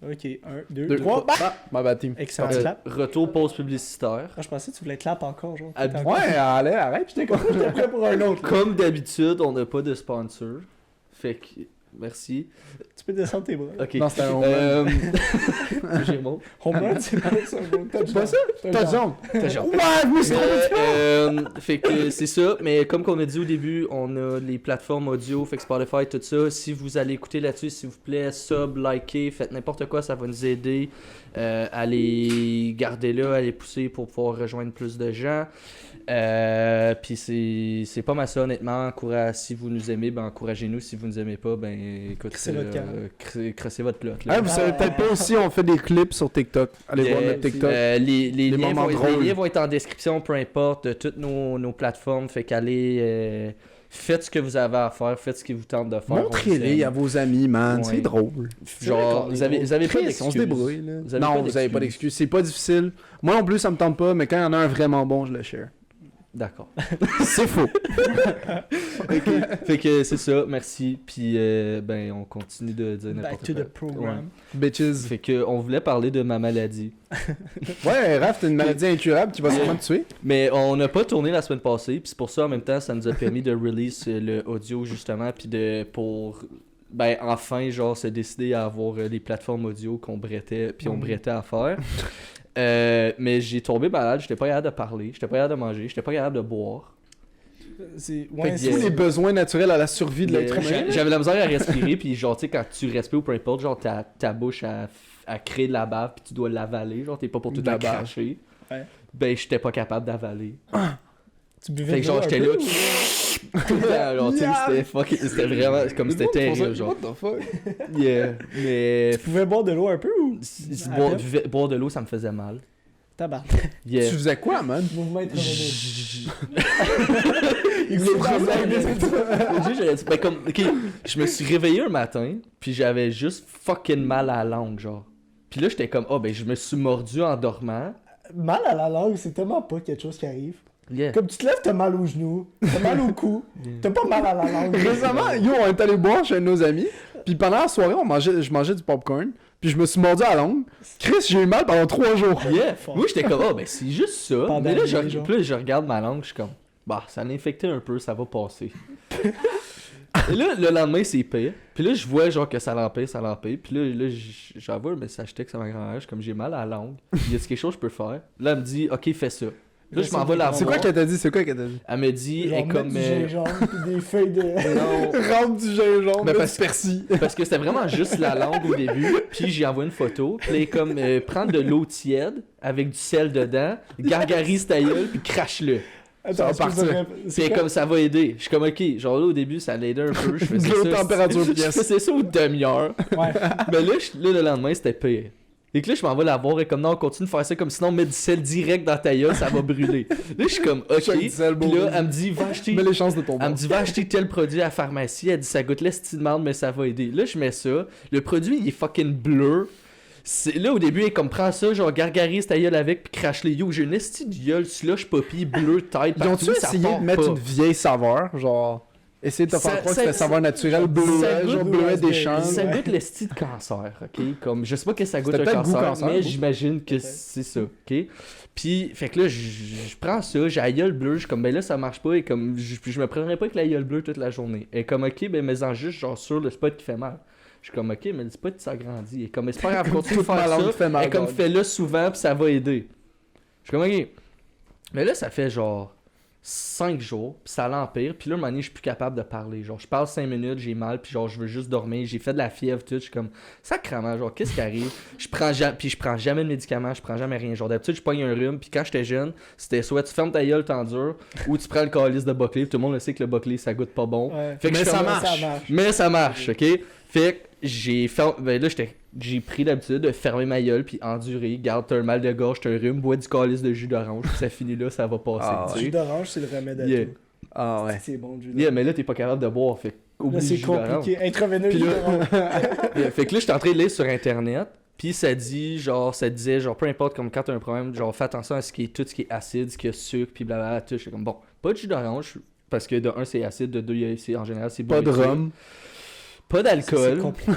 Ok, 1, 2, Deux, 3. trois. Ma bad team. Excellent euh, clap. retour pause publicitaire. Ah, je pensais que tu voulais clap encore, genre. Ah, T'es encore- Ouais, allez, arrête. J'étais prêt pour un autre. là. Comme d'habitude, on n'a pas de sponsor. Fait que, merci. Tu peux descendre tes bras. Ok. Non, c'était un Euh, J'ai mon. Home run, c'est pas ça. T'as pas ça? T'as genre. zone. T'as genre. Ouais, je me suis trompé. Fait que c'est ça, mais comme qu'on a dit au début, on a les plateformes audio, fait que Spotify, tout ça. Si vous allez écouter là-dessus, s'il vous plaît, sub, likez, faites n'importe quoi, ça va nous aider à les garder là, à les pousser pour pouvoir rejoindre plus de gens. Puis c'est pas mal ça, honnêtement. Si vous nous aimez, ben encouragez-nous. Si vous nous aimez pas, ben écoute, Crissez votre camp. crissez votre plot. Ah, vous savez peut-être pas aussi, on fait des clips sur TikTok. Allez voir notre TikTok. Les liens moments vont être, drôles. les liens vont être en description, peu importe, de toutes nos plateformes. Fait qu'allez, faites ce que vous avez à faire, faites ce qui vous tente de faire. Montrez-les à vos amis, man. Ouais. C'est drôle. Genre, vous avez pas Chris, d'excuses. on se débrouille, là. Vous avez Non, pas vous avez pas d'excuses. d'excuses. C'est pas difficile. Moi non plus, ça me tente pas, mais quand il y en a un vraiment bon, je le share. D'accord. C'est faux. Fait que c'est ça, merci. Puis ben on continue de dire Back n'importe to quoi. the program. Bitches. Fait que on voulait parler de ma maladie. Ouais, Raph, t'as une maladie incurable qui va sûrement te tuer. Mais on n'a pas tourné la semaine passée, puis c'est pour ça en même temps ça nous a permis de release le audio justement, puis pour ben enfin, genre, se décider à avoir les plateformes audio qu'on brettait, puis on brettait à faire. Mais j'ai tombé malade, j'étais pas capable de parler, j'étais pas capable de manger, j'étais pas capable de boire. C'est Fait que tous les besoins naturels à la survie de l'être humain. J'avais la misère à respirer, puis genre, tu sais, quand tu respires ou peu importe, genre, ta bouche a créé de la bave, puis tu dois l'avaler, genre, t'es pas pour tout De la le temps bave. cracher. Ouais. Ben, j'étais pas capable d'avaler. Tu buvais Fait de que genre, l'eau un j'étais peu, là, ou- tout le temps, genre, tu sais, c'était fucking, c'était vraiment, comme c'était terrible, genre. What the fuck? Yeah, mais... Tu pouvais boire de l'eau un peu ou? Boire de l'eau, ça me faisait mal. Tabarnak. Yeah. Tu faisais quoi, man? Mouvement intraveneux. Il Ben comme, ok, je me suis réveillé un matin, puis j'avais juste fucking mal à la langue, genre. Puis là, j'étais comme, ben je me suis mordu en dormant. Mal à la langue, c'est tellement pas quelque chose qui arrive. Yeah. Comme tu te lèves, t'as mal au genou, t'as mal au cou, t'as pas mal à la langue. Récemment, on est allé boire chez un de nos amis, puis pendant la soirée, je mangeais du popcorn, puis je me suis mordu à la langue. Chris, j'ai eu mal pendant 3 jours. Yeah. Fort. Moi, j'étais comme, ben c'est juste ça. Pendant Mais là, les jours. puis là, je regarde ma langue, je suis comme, ça l'a infecté un peu, ça va passer. Et là, le lendemain, c'est pire. Puis là, je vois genre que ça l'empire. Puis là j'envoie un message texte à ma grand-mère, je suis comme, j'ai mal à la langue. Y a-t-il quelque chose que je peux faire? Là, elle me dit, ok, fais ça. Là, je m'en vais la C'est quoi voir. qu'elle t'a dit? Elle me dit, Genre, elle est comme. mettre du gingembre pis des feuilles de... Non. Rampe du gingembre, Mais du parce- persil. Parce que c'était vraiment juste la langue au début, puis j'ai envoyé une photo, puis là, elle est comme prendre de l'eau tiède avec du sel dedans, gargarise ta gueule, puis crache-le. Ça va est-ce que partir. aurais- Puis c'est elle est quoi? comme ça va aider. Je suis comme ok, genre là au début ça l'aidait un peu, je faisais De l'eau ça. température je pièce. faisais ça aux demi-heures. Ouais. Mais là, là, le lendemain c'était pire. Et que là, je m'en vais la voir et comme non, on continue de faire ça comme sinon, met du sel direct dans ta gueule, ça va brûler. Là, je suis comme ok. Check du sel, Puis beau. là, elle me dit va acheter. Mets les chances de tomber. Elle me dit va acheter tel produit à la pharmacie. Elle dit ça goûte l'esti de merde, mais ça va aider. Là, je mets ça. Le produit il est fucking bleu. Là, au début, elle comme prend ça, genre gargarise ta gueule avec, puis crache-les. Yo, j'ai une esti de gueule, slush poppy, bleu, tête, Ils ont-tu partout, ça essayé part de mettre pas. une vieille saveur? Genre, essayer de te Ça- faire croire que ça- c'était saveur naturelle, ça bleuet, goûte genre le bleuet des raspberry. champs. Ça Ouais. goûte l'esti de cancer, ok? Comme, je sais pas que ça goûte C'était le peut-être goût cancer, cancer, mais goût. j'imagine que c'est ça, ok? Puis, fait que là, je prends ça, j'ai la gueule bleue, je suis comme, ben là, ça marche pas, et comme, je me prendrais pas avec la gueule bleue toute la journée. Et comme, ok, ben, mets-en juste, genre, sur le spot qui fait mal. Je suis comme, ok, mais le spot, il s'agrandit. Et comme, mais c'est pas grave, continue de Toute ma faire langue ça. fait mal, Et comme, dog. fais-le souvent, puis ça va aider. Je suis comme, ok. Mais là, ça fait genre 5 jours, puis ça l'empire, puis là, un moment donné, je suis plus capable de parler. Genre, je parle 5 minutes, j'ai mal, puis genre, je veux juste dormir. J'ai fait de la fièvre, tout. Je suis comme, sacrément, genre, qu'est-ce qui arrive? Je prends jamais de médicaments, je prends jamais rien. Genre, d'habitude, je pogne un rhume, puis quand j'étais jeune, c'était soit tu fermes ta gueule, t'endures, ou tu prends le calice de Buckley, puis tout le monde le sait que le Buckley, ça goûte pas bon. Ouais. Fait que Mais je ça ferme- marche. Mais ça marche, ok? Fait que j'ai fait. Ben là, j'ai pris l'habitude de fermer ma gueule puis endurer. Garde, t'as un mal de gorge, t'as un rhume, bois du calice de jus d'orange, puis ça finit là, ça va passer. Ah, tu Jus sais. d'orange, c'est le remède à Yeah. tout. Ah ouais. C'est bon, le jus Yeah, mais là, t'es pas capable de boire, fait que Là, oublie le c'est jus d'orange. compliqué. Intraveineux, Puis jus là- d'orange. Yeah, fait que là, j'étais en train de lire sur internet, puis ça disait, genre, peu importe, comme quand t'as un problème, genre, fais attention à tout ce qui est acide, ce qui est sucre, puis blablabla, tout. J'étais comme, bon, pas de jus d'orange, parce que de un, c'est acide, de deux, en général, c'est Pas de brûlé. rhum. Pas C'est d'alcool. compliqué.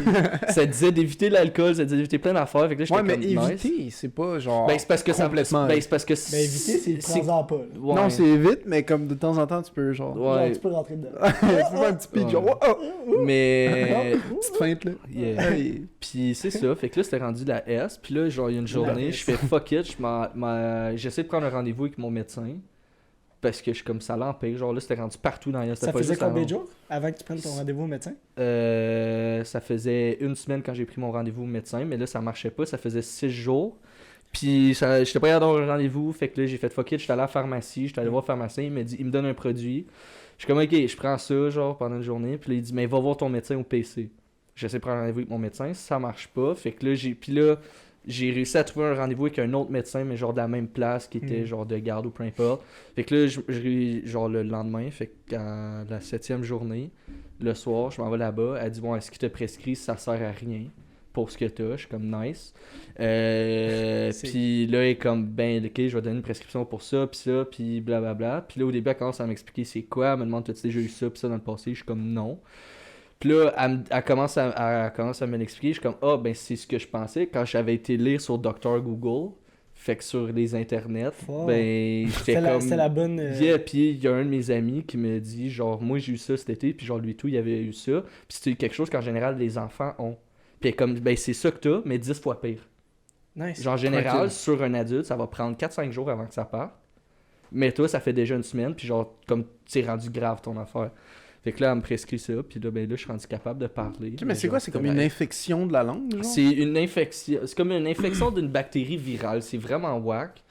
Ça disait d'éviter l'alcool, ça disait d'éviter plein d'affaires. Fait que là, j'étais Ouais, mais comme, nice. éviter, c'est pas genre. Ben, c'est parce que complètement. Ben, c'est parce que Ben, éviter, c'est prends-en pas. là. Ouais. Non, c'est évite, mais comme de temps en temps, tu peux genre. Genre, Ouais. tu peux rentrer dedans. tu peux faire un petit pitch, genre. Ouais. Oh, oh, Mais. petite feinte là. Yeah. Hey. Puis c'est ça. Fait que là, c'était rendu la S. Puis là, genre, il y a une journée, je fais fuck it. J'essaie de prendre un rendez-vous avec mon médecin. Parce que je suis comme ça l'empire. Genre là, c'était rendu partout dans la S. Ça faisait combien de jours avant que tu prennes ton rendez-vous au médecin? Ça faisait une semaine quand j'ai pris mon rendez-vous au médecin. Mais là, ça marchait pas. Ça faisait 6 jours. Puis j'étais pas allé avoir un rendez-vous. Fait que là, j'ai fait fuck it. J'étais allé à la pharmacie. J'étais allé voir le pharmacien. Il me donne un produit. Je suis comme, ok, je prends ça, genre, pendant une journée. Puis là, il dit, mais va voir ton médecin au PC. J'essaie de prendre un rendez-vous avec mon médecin. Ça marche pas. Fait que là, j'ai réussi à trouver un rendez-vous avec un autre médecin, mais genre de la même place, qui était genre de garde ou peu importe. Fait que là, genre le lendemain, fait que la 7e journée, le soir, je m'en vais là-bas. Elle dit, bon, est-ce qu'il te prescrit? Ça sert à rien pour ce que t'as. Je suis comme, nice. Puis là, elle est comme, ben, ok, je vais donner une prescription pour ça, puis blablabla. Puis là, au début, elle commence à m'expliquer c'est quoi. Elle me demande, t'as-tu déjà eu ça, puis ça dans le passé? Je suis comme, non. Puis là, elle commence à me l'expliquer. Je suis comme, ah, ben c'est ce que je pensais quand j'avais été lire sur Dr. Google. Fait que sur les internets, Fort. ben, j'étais comme... C'était la bonne. Yeah, puis il y a un de mes amis qui me dit, genre, moi j'ai eu ça cet été, puis genre lui tout, il avait eu ça. Puis c'était quelque chose qu'en général les enfants ont. Puis comme, ben c'est ça que t'as, mais 10 fois pire. Nice. Genre, en général, Tranquille. sur un adulte, ça va prendre 4-5 jours avant que ça parte. Mais toi, ça fait déjà une semaine, puis genre, comme c'est rendu grave ton affaire. Fait que là, elle me prescrit ça, puis là, ben là, je suis rendu capable de parler. Ok, mais c'est quoi? C'est comme une infection de la langue, genre? C'est une infection. C'est comme une infection d'une bactérie virale. C'est vraiment whack.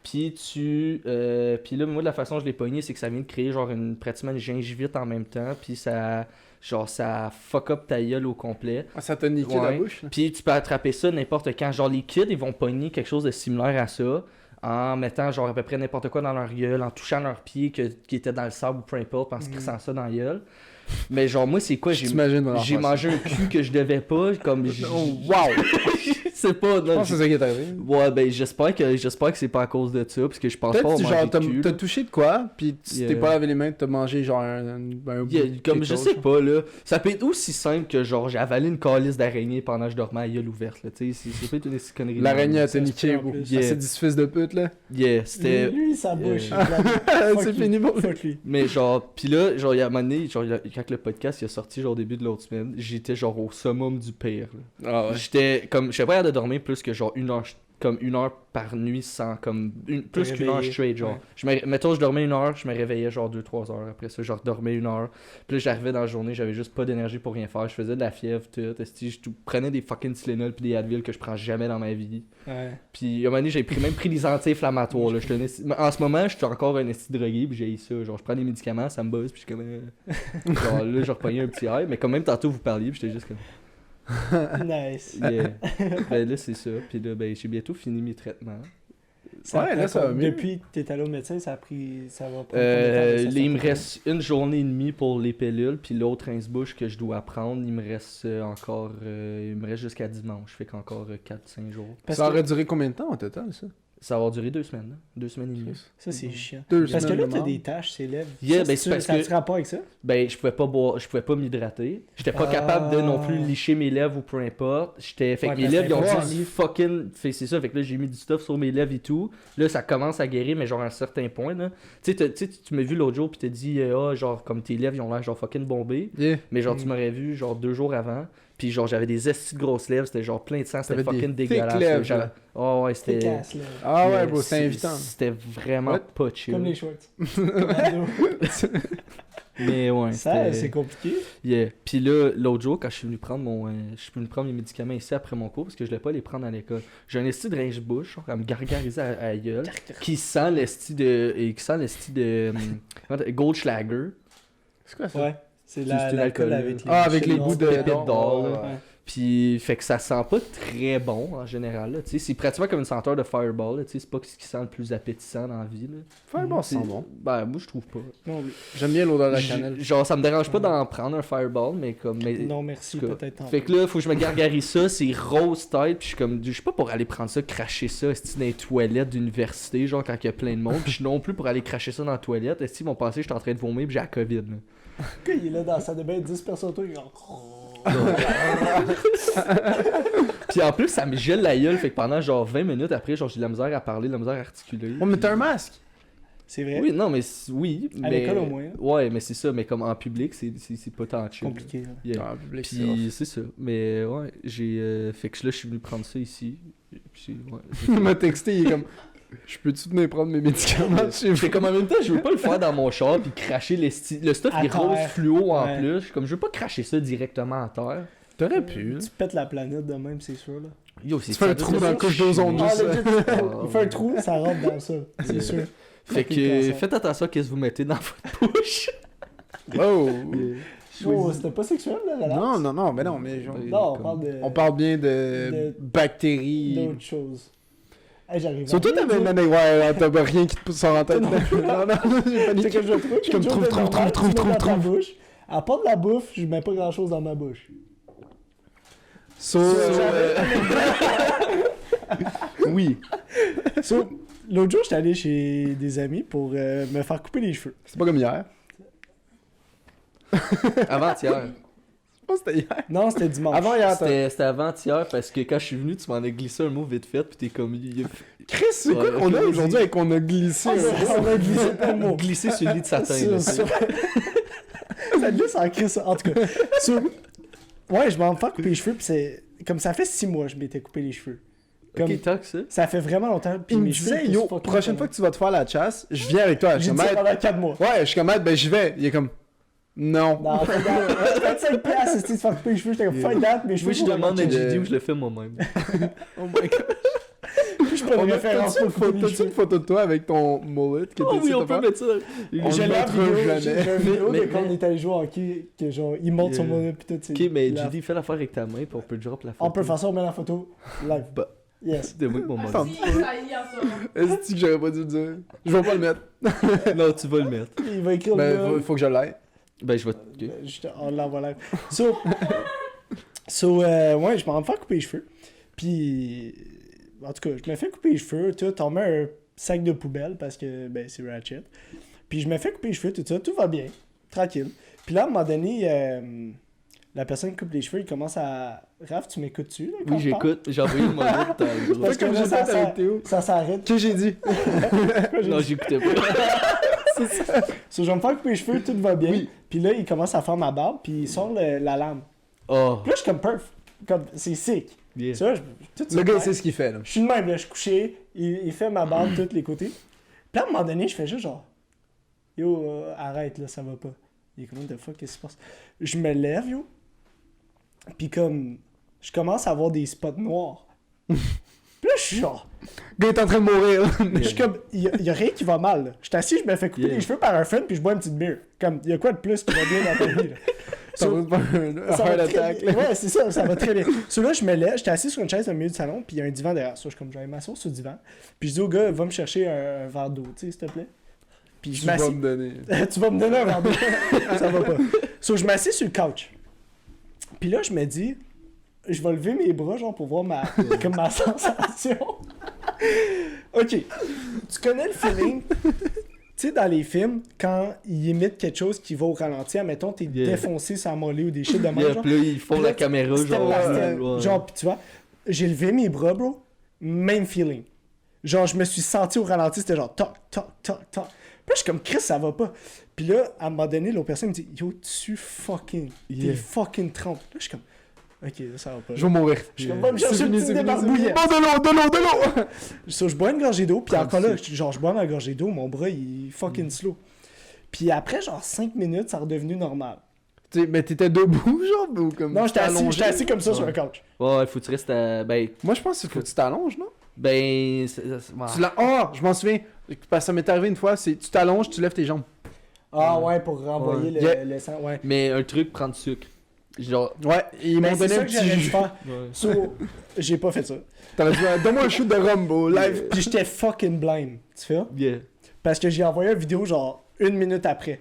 Puis puis là, moi, de la façon dont je l'ai pogné, c'est que ça vient de créer genre pratiquement une gingivite en même temps. Puis ça. Genre, ça fuck up ta gueule au complet. Ah, ça t'a niqué la Ouais. bouche? là? Puis tu peux attraper ça n'importe quand. Genre, les kids, ils vont pogner quelque chose de similaire à ça en mettant genre à peu près n'importe quoi dans leur gueule, en touchant leurs pieds qui étaient dans le sable ou peu importe, en se crissant ça dans la gueule. Mais genre, moi, c'est quoi? Je t'imagine vraiment J'ai faire ça. mangé un cul que je devais pas, comme... Oh, wow! C'est pas... Je non, pense que c'est ça qui est arrivé. Ouais, ben j'espère que c'est pas à cause de ça, parce que je pense pas Peut-être au que manger genre, de cul. t'as touché de quoi, pis tu Yeah. t'es pas lavé les mains, t'as mangé genre un Yeah, comme quelque je chose, sais genre. pas là, ça peut être aussi simple que genre j'ai avalé une calice d'araignée pendant que je dormais à gueule ouverte là, tu sais, c'est peut être une petite connerie. L'araignée a Ça été se niquée, peut en bro. plus. Yeah. C'est du fils de pute, là. Yeah, c'était Lui, sa bouche. C'est fini, bon. Fuck lui. mais genre pis là genre il y a un moment donné, genre quand le podcast il a sorti genre au début de l'autre semaine, j'étais genre au summum du pire. Là. Ah J'étais comme j'étais pas capable de dormir plus que genre une heure par nuit sans comme plus qu'une heure réveiller. straight genre. Ouais. Mettons je dormais une heure, je me réveillais genre 2-3 heures après ça, je redormais une heure. Puis là j'arrivais dans la journée, j'avais juste pas d'énergie pour rien faire, je faisais de la fièvre tout, je prenais des fucking Tylenol puis des Advil que je prends jamais dans ma vie. Ouais. Puis à un moment donné, j'ai même pris des anti-inflammatoires là, en ce moment, je suis encore un esti drogué puis j'ai ça, genre je prends des médicaments, ça me buzz puis je suis comme genre là je repognais un petit air, mais quand même tantôt vous parliez, puis j'étais juste comme Nice. yeah. Ben là c'est ça, puis là ben j'ai bientôt fini mes traitements. Ouais, là, ça va mieux. Depuis que t'es allé au médecin, ça va prendre combien de temps, Là, ça il me fait? reste une journée et demie pour les pilules, puis l'autre rince-bouche que je dois prendre, il me reste encore, il me reste jusqu'à dimanche, fait qu'encore 4-5 jours. Parce Ça que aurait duré combien de temps au total, ça? Ça va durer 2 semaines, là. 2 semaines et demie. ça, c'est chiant. 2 Parce que semaines là, de t'as mort. des taches, c'est lèvres. Yeah, ça, ben, c'est parce ça que- te rapport avec ça? Ben, je pouvais pas boire, je pouvais pas m'hydrater. J'étais pas capable de non plus licher mes lèvres ou peu importe. Fait que Ouais, mes parce lèvres, ils ont que juste froid. fucking. Fait que c'est ça, fait que là, j'ai mis du stuff sur mes lèvres et tout. Là, ça commence à guérir, mais genre à un certain point, là. Tu sais, tu m'as vu l'autre jour, pis t'as dit, genre, comme tes lèvres, ils ont l'air genre fucking bombés. Yeah. Mais genre, tu m'aurais vu, genre, 2 jours avant. Puis genre, j'avais des estis de grosses lèvres, c'était genre plein de sang, c'était T'avais des fucking thick dégueulasse. lèvres, J'avais- là. Oh, ouais, C'est c'était. casse, là. Ah ouais, Yeah, bro, c'est invitant. C'était vraiment What? pas chill. Comme les shorts. Mais ouais, Ça, c'était- c'est compliqué. Yeah. Puis là, l'autre jour, quand je suis venu prendre je suis venu prendre mes médicaments ici après mon cours, parce que je voulais pas les prendre à l'école. J'ai un esti de rince-bouche, genre, à me gargariser à la gueule, qui sent l'esti de Goldschlager. C'est quoi ça? Ouais. C'est C'est une l'alcool alcool, avec les... Ah, avec les non, bouts de pépites d'or. d'or, là. Ouais. Ouais. Puis, fait que ça sent pas très bon en général. Là. Tu sais, c'est pratiquement comme une senteur de Fireball. Là. Tu sais, c'est pas ce qui sent le plus appétissant dans la vie. Là. Fireball, c'est C'est- bon. Ben, moi, je trouve pas. Non, J'aime bien l'odeur de la cannelle. Genre, ça me dérange pas d'en prendre un Fireball, mais comme. Mais... non merci, en tout cas. peut-être. Fait que là, faut que je me gargarise ça, c'est rose tête, puis je suis comme, je suis pas pour aller prendre ça, cracher ça, est-ce dans les toilettes d'université, genre quand il y a plein de monde, puis je suis non plus pour aller cracher ça dans la toilette, est-ce qu'ils vont penser que je suis en train de vomir, puis j'ai la COVID, là. Quand il est là dans la salle de bain, 10 personnes autour, il est Puis en plus, ça me gèle la gueule, fait que pendant genre 20 minutes après, genre j'ai de la misère à parler, de la misère à articuler. Oh, mais t'as un masque! C'est vrai? Oui, non, mais oui. À mais... l'école, au moins. Ouais, mais c'est ça, mais comme en public, c'est pas tant chill. Compliqué. Là. Yeah. Ah, public, c'est Puis c'est ça. Mais ouais, j'ai. Fait que là, je suis venu prendre ça ici. Puis, ouais, Il m'a texté, il est comme... Je peux-tu venir prendre mes médicaments chez vous? c'est comme en même temps, je veux pas le faire dans mon char puis cracher le stuff À est rose terre. fluo en Ouais. plus. Je suis comme je veux pas cracher ça directement à terre. T'aurais pu, là. Tu pètes la planète de même, c'est sûr. Là. Yo, c'est Tu fais un trou dans le couche d'ozone, Ah, juste. legit, il fait un trou, ça rentre dans ça. C'est Yeah. sûr. Fait Ok, que cancer. faites attention à ce que vous mettez dans votre bouche. Oh! Oh, c'était pas sexuel, là, la Non, non, non, mais non, mais genre... Non, on parle de... On parle bien de de- bactéries. d'autres choses. Hey, j'arrive. Surtout, t'avais une année, ouais, t'as pas rien qui te sort en tête. Non. Non, non, j'ai C'est paniqué. que je trouve. Je suis comme trouve. Bouche. À part de la bouffe, je mets pas grand chose dans ma bouche. So, oui. So, l'autre jour, j'étais allé chez des amis pour me faire couper les cheveux. C'est pas comme hier. Avant-hier. Oh, c'était hier. Non, c'était dimanche. Avant hier, C'était avant-hier parce que quand je suis venu, tu m'en as glissé un mot vite fait, puis t'es comme. Chris, c'est quoi qu'on a aujourd'hui avec qu'on a glissé? On a glissé plein de mots. Glissé sur le lit de satin. là, Ça glisse en crise, ça. En tout cas. Ouais, je m'en fais couper les cheveux, puis c'est. Comme ça fait 6 mois que je m'étais coupé les cheveux. Comme... Ok, tant que ça. Ça fait vraiment longtemps. Puis Il me mes cheveux, disait, ils yo, poussent fucking prochaine fois que tu vas te faire la chasse, je viens avec toi. Je J'ai suis dit comme, ça pendant 4 mois. ouais, je suis comme, ben j'y vais. Il est comme, non. Non, 25 piastres, si tu te fais couper les cheveux, j'étais comme, fuck that, mes cheveux. Moi, je sont demande à dans JD ou je le fais moi-même. Oh my god. Puis je prends On une a référence fait pour couper les T'as-tu cheveux. une photo de toi avec ton mullet qui Oh était oui, sur on ta peut face? mettre ça. On J'ai le la mettra vidéo, jamais. j'ai une vidéo Mais- de quand on est allé jouer au hockey, que genre, il monte son Yeah. monnaie pis tout. Ok, mais là. JD, fais l'affaire avec ta main, puis on peut drop la photo. On peut faire ça, on met la photo live. Bah. Yes. De moi, mon moment. Attends. Si, ça y est en ce moment. Est-ce que j'aurais pas dû le dire? Je vais pas le mettre. Non, tu vas le mettre. Il va écrire Ben, le faut que je l'aille. Ben, je vais. Ok. On l'envoie live. Ouais, je m'en fais couper les cheveux. Puis, en tout cas, je me fais couper les cheveux, tout. On met un sac de poubelle parce que, ben, c'est ratchet. Puis, je me fais couper les cheveux, tout ça. Tout va bien. Tranquille. Puis là, à un moment donné, la personne qui coupe les cheveux, il commence à. Raph, tu m'écoutes-tu? Là, quand Oui, je parle? j'écoute. J'ai envoyé le moment de ta Parce que Comme là, j'ai ça, fait avec Théo. ça s'arrête. Qu'est-ce que j'ai dit? Non, j'écoutais pas. So, je vais me faire couper les cheveux, tout va bien. Oui. Puis là, il commence à faire ma barbe, puis il sort la lame. Oh, Puis là, je suis comme perf. Comme, c'est sick. yeah. Ça, tout ça. Le gars, il sait ce qu'il fait, là. Je suis de même, là, je suis couché, il fait ma barbe de tous les côtés. Puis là, à un moment donné, je fais juste genre, yo, arrête, là, ça va pas. Il est comme, what the fuck, qu'est-ce qui se passe? Je me lève, yo, puis comme, je commence à avoir des spots noirs. Puis là, je suis genre, Le gars est en train de mourir. je suis comme, il y a rien qui va mal, là. Je suis assis, je me fais couper Yeah. les cheveux par un friend, puis je bois une petite bière. Comme, il y a quoi de plus qui va bien dans ta vie, là? Ça va te faire un Ça va heart très attack, bien. là. Ouais, c'est ça, ça va très bien. So là, je me lève, j'étais assis sur une chaise au milieu du salon, puis il y a un divan derrière. So, je suis comme, j'allais m'asseoir sur le divan. Puis je dis au gars, va me chercher un verre d'eau, tu sais, s'il te plaît. Puis je Tu vas m'assis. me donner. Tu vas me donner un verre d'eau. Ça va pas. So, je m'assis sur le couch. Puis là, je me dis, je vais lever mes bras, genre, pour voir comme ma sensation. Ok. Tu connais le feeling? Tu sais, dans les films, quand ils imitent quelque chose qui va au ralenti, admettons, t'es Yeah. défoncé sur la mollet ou des shit de même, Yeah, genre. puis là, ils font Puis là, la caméra, step genre. par step. ouais. Genre, pis tu vois, j'ai levé mes bras, bro. Même feeling. Genre, je me suis senti au ralenti, c'était genre toc, toc, toc, toc. Puis là, je suis comme, Chris, ça va pas. Puis là, à un moment donné, l'autre personne me dit, yo, tu fucking. Yeah. T'es fucking trempe. Là, je suis comme, ok, là, ça va pas. Je vais mourir. Je suis comme, va me chercher C'est une fini, petite c'est fini, débarbouillette. c'est fini. Oh, de l'eau! So, je bois une gorgée d'eau, puis Comme encore là, ça. genre, je bois ma gorgée d'eau, mon bras, il est fucking slow. Puis après, genre, 5 minutes, ça a redevenu normal. Mais t'étais debout, genre, ou comme. Non, j'étais allongé? assis comme ça sur Ouais. un couch. Ouais, faut que tu restes à. Ben. Moi, je pense qu'il faut que tu t'allonges, non? Ben. Ah, je m'en souviens. Parce que ça m'est arrivé une fois, c'est tu t'allonges, tu lèves tes jambes. Ah ouais, pour renvoyer Ouais. Yeah. le sang, ouais. Mais un truc, prendre du sucre. Genre. Ouais, ils Mais m'ont c'est donné ça un que petit j'aurais dû jus. faire. Ouais. So, j'ai pas fait ça. T'aurais dit, donne-moi un shoot de Rumbo, live. Puis j'étais fucking blind, tu fais? Yeah. Parce que j'ai envoyé une vidéo genre 1 minute après.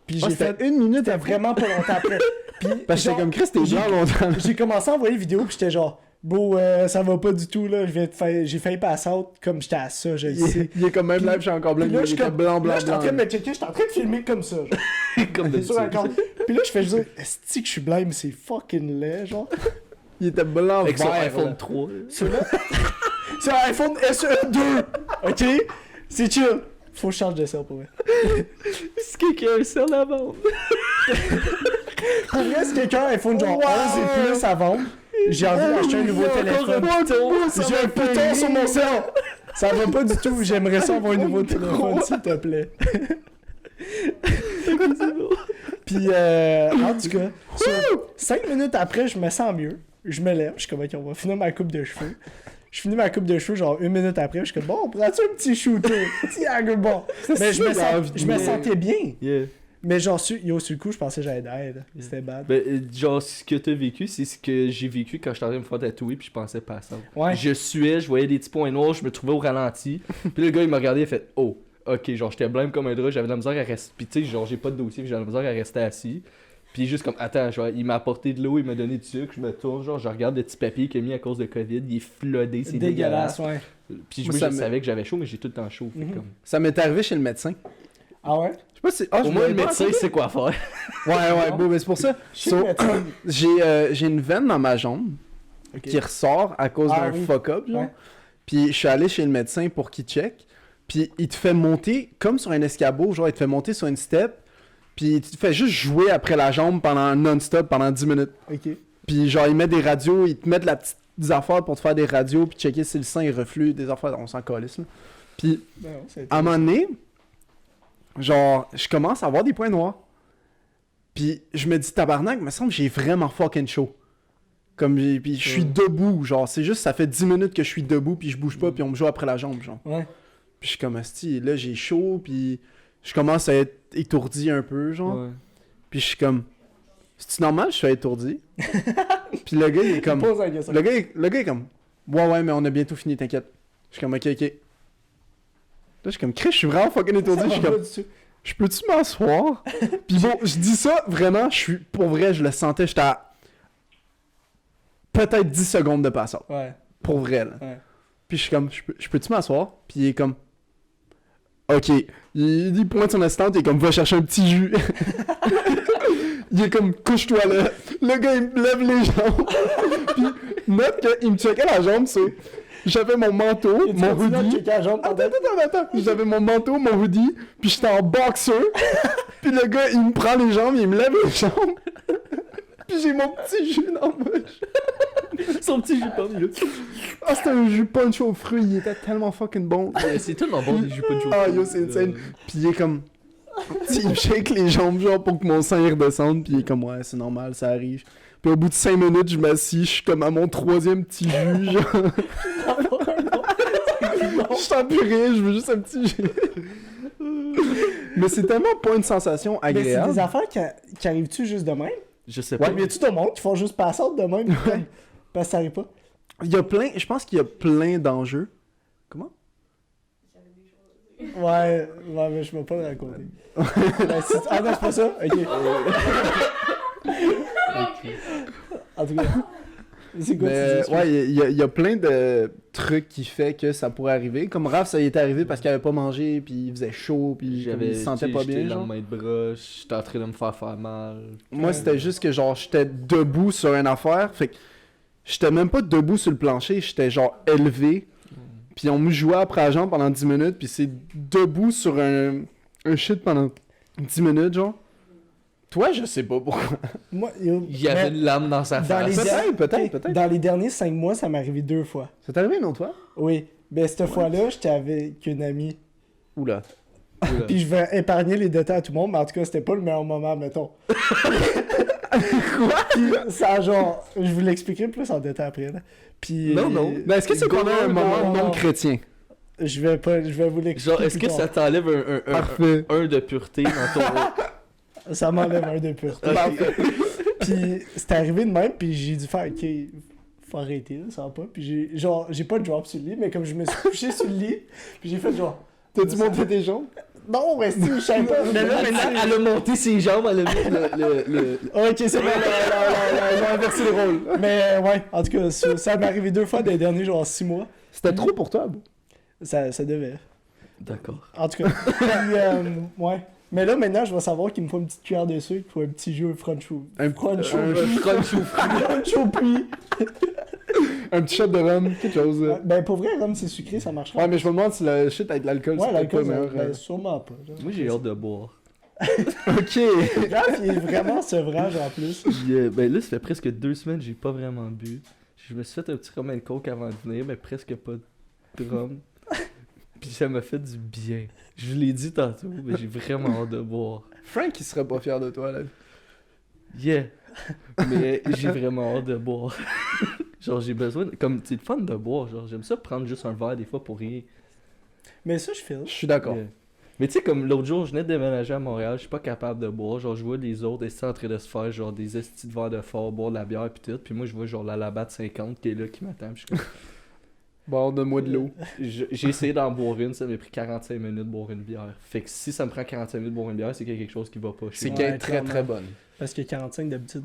Puis Ah, j'ai c'était fait 1 minute c'était après. vraiment pas longtemps après. Puis Parce que genre, j'étais comme Chris, t'es j'ai- blanc longtemps. j'ai commencé à envoyer une vidéo puis j'étais genre beau ça va pas du tout là, j'ai failli pass out comme j'étais à ça, je le sais. Il est comme même Puis- live, je suis encore blanc. Puis là, Il je suis était comme blanc, là, blanc, j'étais en train de blanc. me checker, j'étais en train de filmer comme ça. Genre. Comme Sur un d'habitude. compte. Puis là, je fais juste est-ce que je suis blind, mais c'est fucking laid genre. Il était blanc, Avec son vert, iPhone là. 3. Celui-là, c'est un iPhone SE2. OK? C'est chill. Faut que je change de ça pour vrai. Est-ce que quelqu'un a un sel à vendre? Pour vrai, si quelqu'un a un iPhone genre Wow! 11 et plus à vendre, j'ai envie d'acheter un nouveau téléphone. J'ai un bouton sur mon cell. Ça va pas du tout. J'aimerais ça avoir un nouveau téléphone, s'il te plaît. Puis, en tout cas, 5 minutes après, je me sens mieux. Je me lève. Je suis comme, ok, on va finir ma coupe de cheveux. Je finis ma coupe de cheveux, genre 1 minute après. Je suis comme, bon, on prend-tu un petit shooter? Petit hanger bon. Mais je me sentais bien. Yeah. Mais genre, sur le coup, je pensais que j'allais d'aide. C'était bad. Ben, genre, ce que t'as vécu, c'est ce que j'ai vécu quand j'étais en train de me faire tatouer, puis je pensais pas à ça. Ouais. Je suais, je voyais des petits points noirs, je me trouvais au ralenti. Puis le gars, il m'a regardé, il a fait oh, ok, genre, j'étais blême comme un drap, j'avais de la misère à rester. Puis tu sais, genre, j'ai pas de dossier, puis j'avais de la misère à rester assis. Puis juste comme, attends, genre, il m'a apporté de l'eau, il m'a donné du sucre, je me tourne, genre, je regarde le petit papier qu'il a mis à cause de COVID, il est flotté, c'est dégueulasse. ouais. Puis Moi, moi, ça je me- savais que j'avais chaud, mais j'ai tout le temps chaud. Fait Mhm. comme... Ça m'est arrivé chez le médecin. Ah ouais? Je sais pas si... Ah, je Au moins, l'avais le pas médecin raconté. sait quoi faire. Ouais, bon, mais c'est pour ça. Je suis So, médecin. j'ai une veine dans ma jambe Ok. qui ressort à cause Ah d'un oui. fuck-up, genre. Ouais. Puis je suis allé chez le médecin pour qu'il check. Puis il te fait monter, comme sur un escabeau, genre il te fait monter sur une step. Puis il te fait juste jouer après la jambe pendant non-stop, pendant 10 minutes. Ok. Puis genre, il met des radios, il te met de la petite des affaires pour te faire des radios, puis checker si le sang il reflue, des affaires, on s'en calisse, là. Puis, Ben non, c'est à un moment donné, genre, je commence à avoir des points noirs. Puis, je me dis, tabarnak, me semble que j'ai vraiment fucking chaud. Comme, puis je suis debout, genre, c'est juste, ça fait 10 minutes que je suis debout, puis je bouge pas, puis on me joue après la jambe, genre. Ouais. Puis je suis comme, asti, là, j'ai chaud, puis je commence à être étourdi un peu, genre. Ouais. Puis je suis comme, c'est-tu normal, je suis étourdi? Puis le gars, il est comme... Pose la question. Le gars est comme, ouais, mais on a bientôt fini, t'inquiète. Je suis comme, ok. Là, je suis comme, Chris, je suis vraiment fucking étourdi. Ça Je suis va comme, pas du tout. je peux-tu m'asseoir? Puis bon, je dis ça, vraiment, pour vrai, je le sentais, j'étais à peut-être 10 secondes de pass-out. Ouais. Pour vrai, là. Ouais. Puis je suis comme, je peux-tu m'asseoir? Puis il est comme, ok. Il pointe son assistante, il est comme, va chercher un petit jus. Il est comme, couche-toi là. Le gars, il me lève les jambes. Puis note qu'il me checkait la jambe, c'est... J'avais mon manteau, Et tu mon continues à hoodie. checker la jambe pendant- Attends. J'avais mon manteau, mon hoodie, puis j'étais en boxer. Puis le gars, il me prend les jambes, il me lève les jambes. Puis j'ai mon petit jus dans la bouche. Son petit jus pomme, là. Ah, c'était un jus punch aux fruits, il était tellement fucking bon. C'est tellement bon, des jus pas de jus. Ah, yo, c'est insane. Puis il est comme... il me shake les jambes, genre, pour que mon sang il redescende, puis il est comme, ouais, c'est normal, ça arrive. Puis au bout de 5 minutes, je m'assis, je suis comme à mon 3e petit jus, genre. Je suis empuré, je veux juste un petit jus. Mais c'est tellement pas une sensation Mais c'est agréable. des affaires qui arrivent-tu juste de même? Je sais Ouais, pas. mais y a-tu tout le monde qui font juste passer de même? Parce que ça arrive pas. Il y a plein, je pense qu'il y a plein d'enjeux. Comment? Ouais, mais je vais pas le raconter. Ah non, c'est pas ça? Ok. En tout cas, c'est quoi Mais, tu dis? ouais, il y a plein de trucs qui fait que ça pourrait arriver. Comme Raph, ça y est arrivé parce qu'il avait pas mangé, puis il faisait chaud, puis comme il se sentait pas bien, J'étais genre. lendemain de broche, j'étais en train de me faire mal. Moi, c'était juste que genre j'étais debout sur une affaire, fait que j'étais même pas debout sur le plancher, j'étais genre élevé. Puis on me jouait après la jambe pendant 10 minutes, puis c'est debout sur un shit pendant 10 minutes, genre. Toi, je sais pas pourquoi. Moi, Il y avait une lame dans sa dans les face. Peut-être. Dans les derniers 5 mois, ça m'est arrivé 2 fois. Ça t'est arrivé, non, toi? Oui. Ben, cette fois-là, j'étais avec une amie. Oula. Puis je vais épargner les détails à tout le monde, mais en tout cas, c'était pas le meilleur moment, mettons. Quoi? Puis ça, genre, je vous l'expliquerai plus en détail après, là. Puis... Non. Mais est-ce que c'est pendant un moment non chrétien? Je vais vous l'expliquer. Genre, est-ce que plus ça t'enlève Parfait. un de pureté dans ton... tard. Ça m'enlève un de pureté. Puis c'était arrivé de même, puis j'ai dû faire, ok, faut arrêter, là, ça va pas. Puis j'ai pas de drop sur le lit, mais comme je me suis couché sur le lit, puis j'ai fait genre... T'as-tu monté tes jambes? Non, restez, je savais pas. Mais là, maintenant, elle a monté ses jambes, elle a mis le... Ok, c'est bon, Ils ont inversé les rôles. mais ouais, en tout cas, ça m'est arrivé 2 fois dans les derniers genre 6 mois. C'était trop pour toi, bro. Ça devait. D'accord. En tout cas, puis, ouais. Mais là, maintenant, je vais savoir qu'il me faut une petite cuillère de sucre pour un petit jeu French ou... Un Crunch Crunch ou Crunch au puits. Un petit shot de rhum, quelque chose. Ouais, ben, pour vrai, rhum, c'est sucré, ça marchera. Ouais, mais je me demande si le shit avec l'alcool, Ouais, c'est l'alcool, pas meilleur. ben, sûrement pas. genre. Moi, j'ai hâte de boire. Ok. Raph, il est vraiment sevrage en plus. Puis, ben là, ça fait presque 2 semaines que j'ai pas vraiment bu. Je me suis fait un petit rum and coke avant de venir, mais presque pas de rhum. Puis ça m'a fait du bien. Je vous l'ai dit tantôt, mais j'ai vraiment hâte de boire. Frank, il serait pas fier de toi, là. Yeah! Mais j'ai vraiment hâte de boire. Genre, j'ai besoin... Comme, c'est le fun de boire, genre, j'aime ça prendre juste un verre des fois pour rien. Mais ça, je file. Je suis d'accord. Yeah. Mais tu sais, comme l'autre jour, je venais de déménager à Montréal, je suis pas capable de boire. Genre, je vois les autres en train de se faire genre des estis de verre de fort, boire de la bière pis tout. Puis moi, je vois genre la Labatt 50 qui est là, qui m'attend. Pis je suis comme... Bon, donne-moi de l'eau. J'ai essayé d'en boire une, ça m'a pris 45 minutes de boire une bière. Fait que si ça me prend 45 minutes de boire une bière, c'est qu'il y a quelque chose qui va pas. C'est Ouais, qu'elle est très clairement. très bonne. Parce que 45 d'habitude...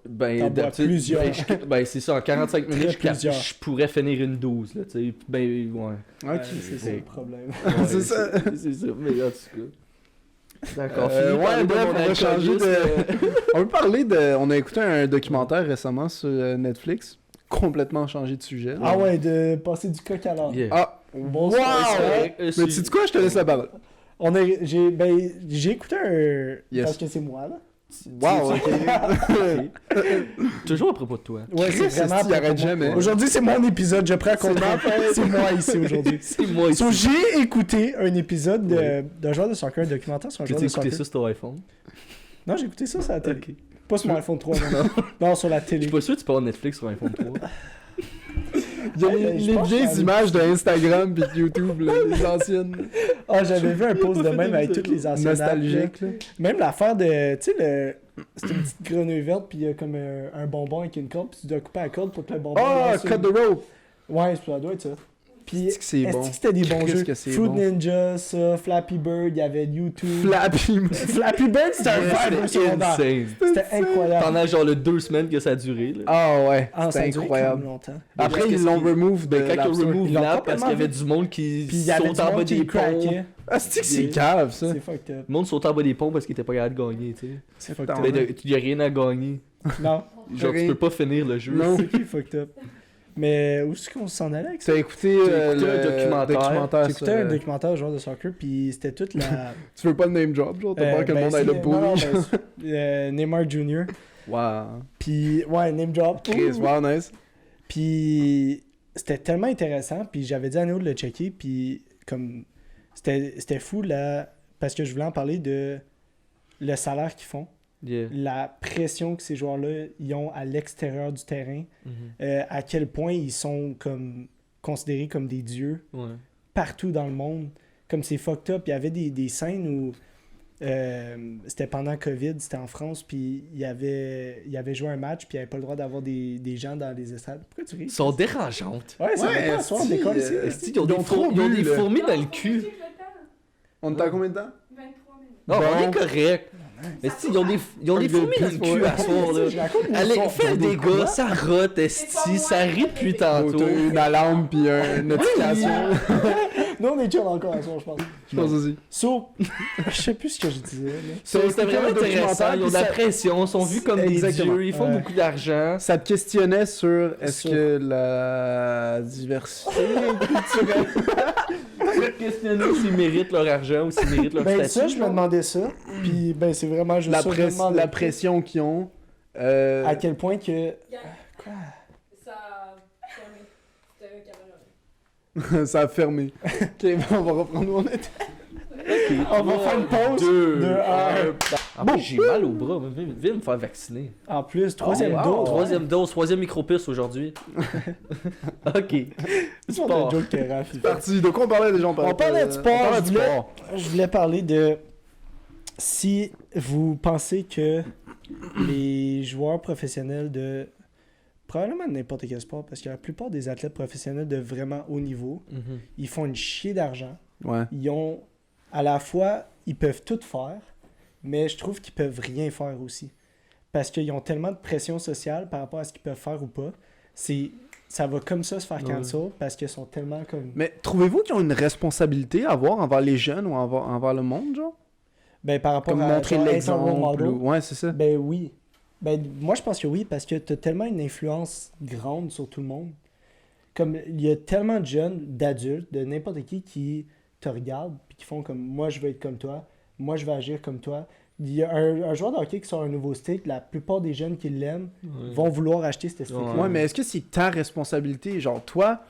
Ben, T'en bois d'habitude, plusieurs. ben, c'est ça, en 45 minutes, plusieurs. je pourrais finir une 12, là, tu sais. Ben, ouais. Ok. c'est ça le problème. Ouais, C'est ça. C'est ça, mais en tout cas. D'accord. Ouais, bref, on va changer de... On veut parler de... On a écouté un documentaire récemment sur Netflix. Complètement changé de sujet. Ah ouais, de passer du coq à l'âne. Yeah. Ah, Bon, wow! c'est Mais tu sais quoi, je te laisse la parole. J'ai écouté un... Yes. Parce que c'est moi, là. Wow, ok. Toujours à propos de toi. Ouais, c'est Chris, vraiment... esti, il arrête jamais. Aujourd'hui, c'est mon épisode, je prends contrôle. C'est moi ici aujourd'hui. C'est moi ici. So, j'ai écouté un épisode d'un joueur de soccer, un documentaire sur un Tu joueur as de écouté soccer. ça sur ton iPhone? Non, j'ai écouté ça sur la télé. Ok. Pas sur mon iPhone 3, non. Non, sur la Je télé. suis pas sûr que tu peux avoir Netflix sur iPhone 3. Il y a Ouais, je les pense que vieilles ça- images de Instagram pis de YouTube, là, les anciennes. Ah, j'avais vu un post de pas même fait avec de toutes les anciennes apps, Nostalgique, là. là. Même l'affaire de... Tu sais, c'est une petite grenouille verte, puis il y a comme un bonbon avec une corde, puis tu dois couper la corde pour que le bonbon... Ah, lance cut une- the rope! Ouais, ça doit être ça. Puis, Est-ce que c'est bon? est-ce que c'était des bons Qu'est-ce jeux? que c'est Fruit bon? Ninja, ça, Flappy Bird, il y avait YouTube. Flappy. Flappy Bird, c'était un vibe au secondaire. Insane. C'était incroyable. Pendant genre le 2 semaines que ça a duré. Là. Ah ouais, Ah, ça a c'était duré incroyable. quand même longtemps. Après, Qu'est-ce ils l'ont qui- remove de Mais quand l'App ils Store. remove Ils l'ont l'app, parce qu'il y avait complètement du monde qui Puis il y avait saute du en bas monde qui des ponts. craquait. Ah, c'est cave, ça. C'est fucked up. Le monde sautait en bas des ponts parce qu'il était pas capable de gagner, tu sais. C'est fucked Putain. up. Mais il y a rien à gagner. Non, Genre, tu Rien. peux pas finir le jeu. Non. c'est qui fucked up? Mais où est-ce qu'on s'en allait avec ça? T'as écouté, T'as écouté un le documentaire. J'ai écouté sur, un documentaire joueur de soccer, puis c'était toute la... Tu veux pas le name drop, genre? T'as peur que le monde aille le bully? Neymar Jr. Wow. Puis, ouais, name drop. Chris, wow, nice. Puis c'était tellement intéressant, puis j'avais dit à Néo de le checker, puis comme c'était fou là, parce que je voulais en parler de le salaire qu'ils font, Yeah. la pression que ces joueurs-là ils ont à l'extérieur du terrain, Mhm. à quel point ils sont comme considérés comme des dieux Ouais. partout dans le monde, comme c'est fucked up. Il y avait des scènes où c'était pendant COVID, c'était en France, puis il avait joué un match, puis il avait pas le droit d'avoir des gens dans les estrades. Pourquoi tu ris? Ils sont dérangeantes. Ouais, ça Ouais, va pas, soir, on si, décolle ici. Esti, Ils ont Ils ont trop ils ont bu, des là. fourmis dans le cul. On est à combien de temps? 23 minutes. Non, Bon. on est correct. Esti, ils ont des fourmis dans le cul à soir, là. Je raconte une Allez, histoire. fais des gars, ça rote, esti, ça rit depuis tantôt. T'as une alarme pis une notification. Nous, on est chill encore à soir, je pense. Je pense aussi. So, je sais plus ce que je disais. Là. C'était vraiment un documentaire, intéressant, ils ont de la puis ça- pression, sont vus comme des Exactement. dieux, ils font Ouais. beaucoup d'argent. Ça te questionnait sur est-ce Sur- que la diversité culturelle... Questionner s'ils méritent leur argent ou s'ils méritent leur Ben, statut. ça, je me demandais ça. Puis, ben, c'est vraiment juste ça. je me demandais la pression qu'ils ont. À quel point que. Quoi? Ça a fermé. C'était un caméra. Ça a fermé. Ok, bon, on va reprendre où on était. On va faire une pause. Deux. De un. Ah, moi, j'ai mal au bras, viens me faire vacciner. En plus, troisième Oh, wow. dose. Troisième dose, troisième micro-puce aujourd'hui. Ok. C'est pas Sport. de joke que Raph, il fait. Parti. De quoi on parlait déjà? On parlait de sport. On parlait de je voulais- sport. Je voulais parler de si vous pensez que les joueurs professionnels de probablement n'importe quel sport, parce que la plupart des athlètes professionnels de vraiment haut niveau, ils font une chier d'argent. Ouais. Ils ont à la fois, ils peuvent tout faire, mais je trouve qu'ils peuvent rien faire aussi. Parce qu'ils ont tellement de pression sociale par rapport à ce qu'ils peuvent faire ou pas. Ça va comme ça se faire Ouais. cancel parce qu'ils sont tellement comme... Mais trouvez-vous qu'ils ont une responsabilité à avoir envers les jeunes ou envers le monde, genre? Ben, par rapport Comme à montrer genre, être un l'exemple. role model. Ouais, c'est ça. Ben oui. Ben, moi, je pense que oui, parce que tu as tellement une influence grande sur tout le monde. Comme il y a tellement de jeunes, d'adultes, de n'importe qui te regardent puis qui font comme moi, je veux être comme toi, moi, je vais agir comme toi. Il y a un joueur de hockey qui sort un nouveau stick, la plupart des jeunes qui l'aiment vont vouloir acheter ce stick. Ouais. Ouais, mais est-ce que c'est ta responsabilité? Genre, toi,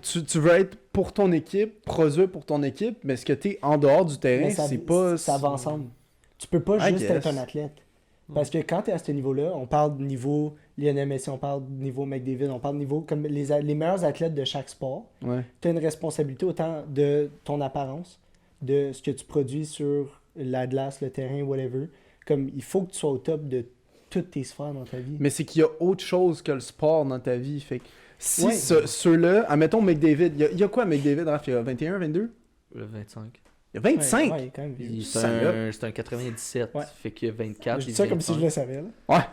tu veux être pour ton équipe, produire pour ton équipe, mais est-ce que t'es en dehors du terrain, c'est pas... Ça va ensemble. Tu peux pas I juste guess. être un athlète. Parce que quand tu es à ce niveau-là, on parle de niveau Lionel Messi, on parle de niveau McDavid, on parle de niveau comme les meilleurs athlètes de chaque sport. Ouais. Tu as une responsabilité autant de ton apparence, de ce que tu produis sur la glace, le terrain, whatever. Comme il faut que tu sois au top de toutes tes sphères dans ta vie. Mais c'est qu'il y a autre chose que le sport dans ta vie. Fait que si Ouais. ceux-là, admettons McDavid, il y a quoi McDavid, Raph? Il y a 21, 22? Le 25. Il y a 25? Ouais, quand même vieux. C'est un 97. Ouais. Fait qu'il y a 24. Je dis et ça comme si 25. je le savais. Là.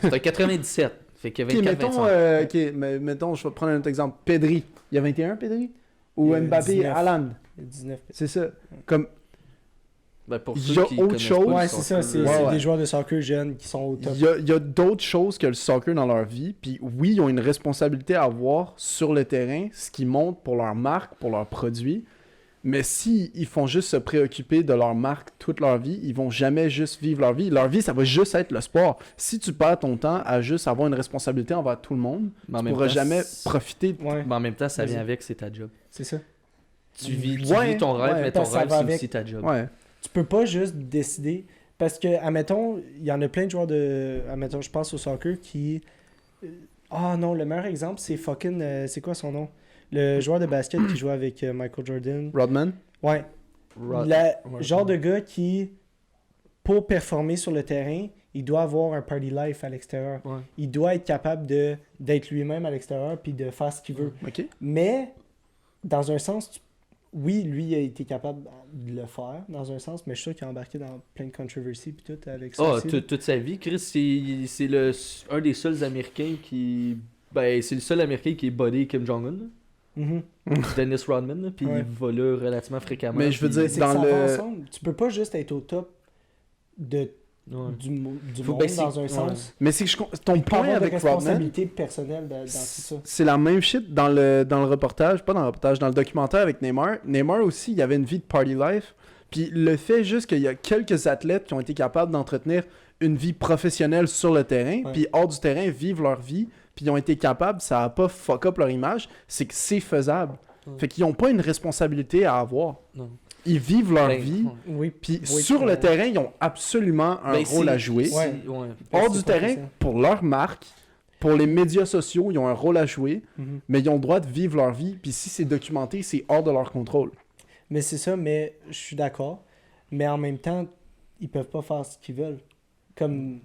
C'est un 97. Fait qu'il y a Ok, 24, mettons, 25. mais mettons, je vais prendre un autre exemple. Pedri. Il y a 21, Pedri? Ou Il y a Mbappé, 19. Haaland? Il y a 19. C'est ça. Comme, Ben, pour Il ceux y a qui autre connaissent chose. pas le Ouais, c'est ça, c'est soccer, Ouais. des joueurs de soccer jeunes qui sont au top. Il y a d'autres choses que le soccer dans leur vie. Puis oui, ils ont une responsabilité à avoir sur le terrain, ce qu'ils montrent pour leur marque, pour leurs produits. Mais si ils font juste se préoccuper de leur marque toute leur vie, ils vont jamais juste vivre leur vie. Leur vie, ça va juste être le sport. Si tu perds ton temps à juste avoir une responsabilité envers tout le monde, Mais en tu même pourras temps, jamais profiter de... Ouais, Mais en même temps, ça Vas-y. vient avec, c'est ta job. c'est ça. Tu vis Ouais, ton rêve, ouais, mais ton parce que ça rêve, va c'est avec. aussi ta job. Ouais. Tu peux pas juste décider. Parce que, admettons, il y en a plein de joueurs de. Admettons, je pense au soccer qui. Ah non, le meilleur exemple, c'est fucking. C'est quoi son nom? Le joueur de basket qui joue avec Michael Jordan. Rodman? Ouais. Rod- Le genre de gars qui, pour performer sur le terrain, il doit avoir un party life à l'extérieur. Ouais. Il doit être capable d'être lui-même à l'extérieur puis de faire ce qu'il veut. OK. Mais, dans un sens, oui, lui, il a été capable de le faire, dans un sens, mais je suis sûr qu'il a embarqué dans plein de controversies puis tout avec ça. Ah, aussi, là. toute sa vie, Chris, c'est un des seuls Américains qui. Ben, c'est le seul Américain qui est buddy Kim Jong-un. là. Mhm. Dennis Rodman, là, puis Ouais. il va là relativement fréquemment. Mais je veux puis- Mais dire, c'est dans que ça va le- ensemble. Tu peux pas juste être au top de, Ouais. du Faut monde baisser- dans un ouais. sens. Mais c'est que ton Puis pas point avoir de avec Rodman, responsabilité personnelle dans tout ça. c'est la même shit dans le reportage, pas dans le reportage, dans le documentaire avec Neymar. Neymar aussi, il avait une vie de party life. Puis le fait juste qu'il y a quelques athlètes qui ont été capables d'entretenir une vie professionnelle sur le terrain, Ouais. puis hors du terrain, vivent leur vie, puis ils ont été capables, ça a pas fuck up leur image, c'est que c'est faisable. Ouais. Fait qu'ils ont pas une responsabilité à avoir. Non. Ils vivent leur Ben, vie, ouais. Oui, puis oui, sur le ouais. terrain, ils ont absolument un Ben, rôle c'est- à jouer. c'est- Ouais. ouais. Hors c'est du pas terrain, ça. pour leur marque, pour les médias sociaux, ils ont un rôle à jouer, Mhm. mais ils ont le droit de vivre leur vie, puis si c'est documenté, c'est hors de leur contrôle. Mais c'est ça, mais je suis d'accord. Mais en même temps, ils peuvent pas faire ce qu'ils veulent. Comme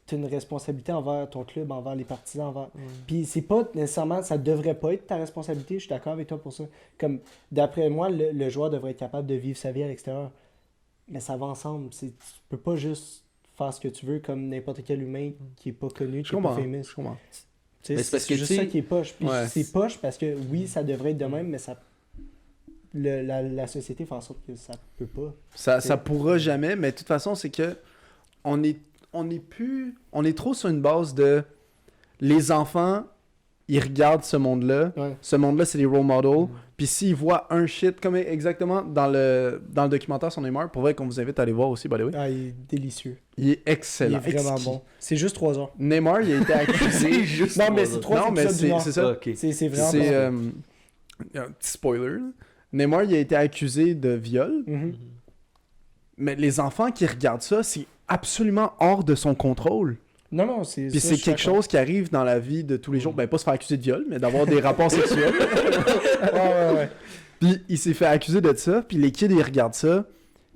tu as une responsabilité envers ton club, envers les partisans, envers. Puis c'est pas nécessairement, ça devrait pas être ta responsabilité, je suis d'accord avec toi pour ça. Comme d'après moi, le joueur devrait être capable de vivre sa vie à l'extérieur. Mais ça va ensemble. Tu peux pas juste faire ce que tu veux comme n'importe quel humain qui est pas connu, Je qui est pas comprends. famous. Je comprends. Tu sais, Mais c'est parce c'est que, juste tu sais- ça qui est poche. Puis Ouais. c'est poche parce que oui, ça devrait être de même, mais ça la société fait en sorte que ça peut pas. Ça pourra jamais, mais de toute façon, c'est que on est trop sur une base de les enfants, ils regardent ce monde-là. Ouais. Ce monde-là, c'est les role models. Puis s'ils voient un shit, comme exactement dans le documentaire sur Neymar, pour vrai qu'on vous invite à aller voir aussi, by the way. Ah, il est délicieux. Il est excellent. Il est vraiment exquis. bon. C'est juste 3 heures. Neymar, il a été accusé. juste Non, mais trois c'est autres. 3 Non, mais épisodes d'une heure. c'est ça. Ok. C'est vraiment C'est bon. un petit spoiler. là. Neymar, il a été accusé de viol. Mhm. Mais les enfants qui regardent ça, c'est absolument hors de son contrôle. Non, non, c'est Puis ça, c'est je suis quelque d'accord. chose qui arrive dans la vie de tous les jours. Ben, pas se faire accuser de viol, mais d'avoir des rapports sexuels. Ouais. Puis il s'est fait accuser de ça. Puis les kids, ils regardent ça.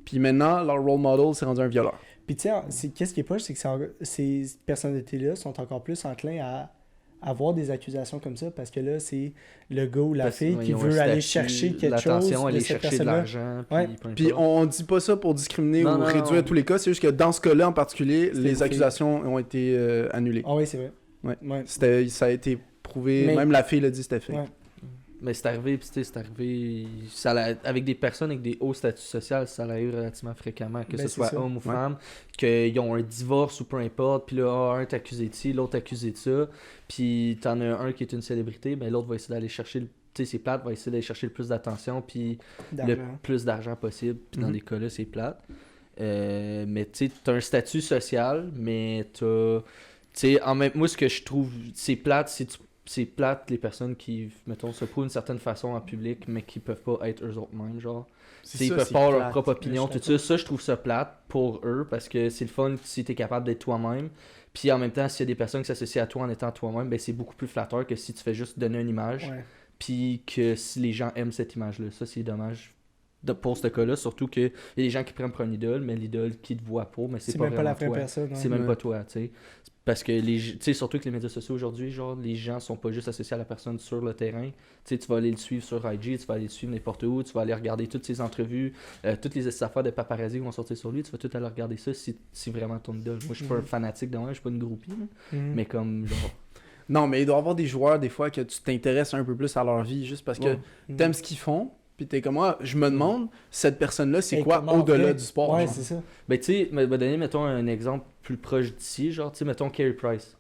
Puis maintenant, leur role model, c'est rendu un violeur. Puis tu sais, qu'est-ce qui est poche, c'est que ces personnalités-là sont encore plus enclins à avoir des accusations comme ça parce que là, c'est le gars ou la Parce- fille ouais, qui ils ont veut un aller statut, chercher quelque chose l'attention, de aller cette chercher de personne-là. l'argent. Ouais. Puis on dit pas ça pour discriminer Non, ou non, réduire non. tous les cas. C'est juste que dans ce cas-là en particulier, C'était les une accusations ont été annulées. Ah oui, c'est vrai. Ouais. Ça a été prouvé. Mais- Même la fille l'a dit, c'était fait. Ouais. Mais c'est arrivé, puis tu sais, c'est arrivé. Avec des personnes avec des hauts statuts sociaux, ça arrive relativement fréquemment, que Ben, ce c'est soit ça. homme ou femme, qu'ils ont un divorce ou peu importe, puis là, un est accusé de ci, l'autre accusé de ça, puis t'en as un qui est une célébrité, ben l'autre va essayer d'aller chercher, tu sais, c'est plate, va essayer d'aller chercher le plus d'attention, puis le D'argent. plus d'argent possible, puis dans Mhm. des cas-là, c'est plate. Mais tu sais, t'as un statut social, mais t'as. Tu sais, moi, ce que je trouve, c'est plate, c'est plate les personnes qui, mettons, se prouvent d'une certaine façon en public, mais qui peuvent pas être eux autres mêmes, genre. C'est Ils ça, peuvent c'est pas avoir leur plate. propre opinion, Je tout suis ça. Ça, je trouve ça plate pour eux, parce que c'est le fun si t'es capable d'être toi-même. Puis en même temps, s'il y a des personnes qui s'associent à toi en étant toi-même, ben c'est beaucoup plus flatteur que si tu fais juste donner une image, Ouais. puis que si les gens aiment cette image-là. Ça, c'est dommage pour ce cas-là, surtout qu'il y a des gens qui prennent pour une idole, mais l'idole qui te voit pas, mais c'est C'est pas même pas la vraiment vraie toi. personne. C'est ouais. même pas toi, tu sais. Parce que tu sais, surtout que les médias sociaux aujourd'hui, genre, les gens sont pas juste associés à la personne sur le terrain. Tu sais, tu vas aller le suivre sur IG, tu vas aller le suivre n'importe où, tu vas aller regarder toutes ses entrevues, toutes les affaires de paparazzi qui vont sortir sur lui, tu vas tout aller regarder ça si c'est vraiment ton idole. Moi, je suis pas un fanatique de moi, je suis pas une groupie, là. Mhm. Mais comme, genre, Non, mais il doit y avoir des joueurs, des fois, que tu t'intéresses un peu plus à leur vie juste parce que ouais. Mhm. t'aimes ce qu'ils font. Puis t'es comme, ah, je me demande, cette personne-là, c'est Et quoi comment au-delà vrai? du sport? Ouais, genre? c'est ça. Ben, tu sais, me donner, mettons, un exemple plus proche d'ici, genre, tu sais, mettons, Carey Price.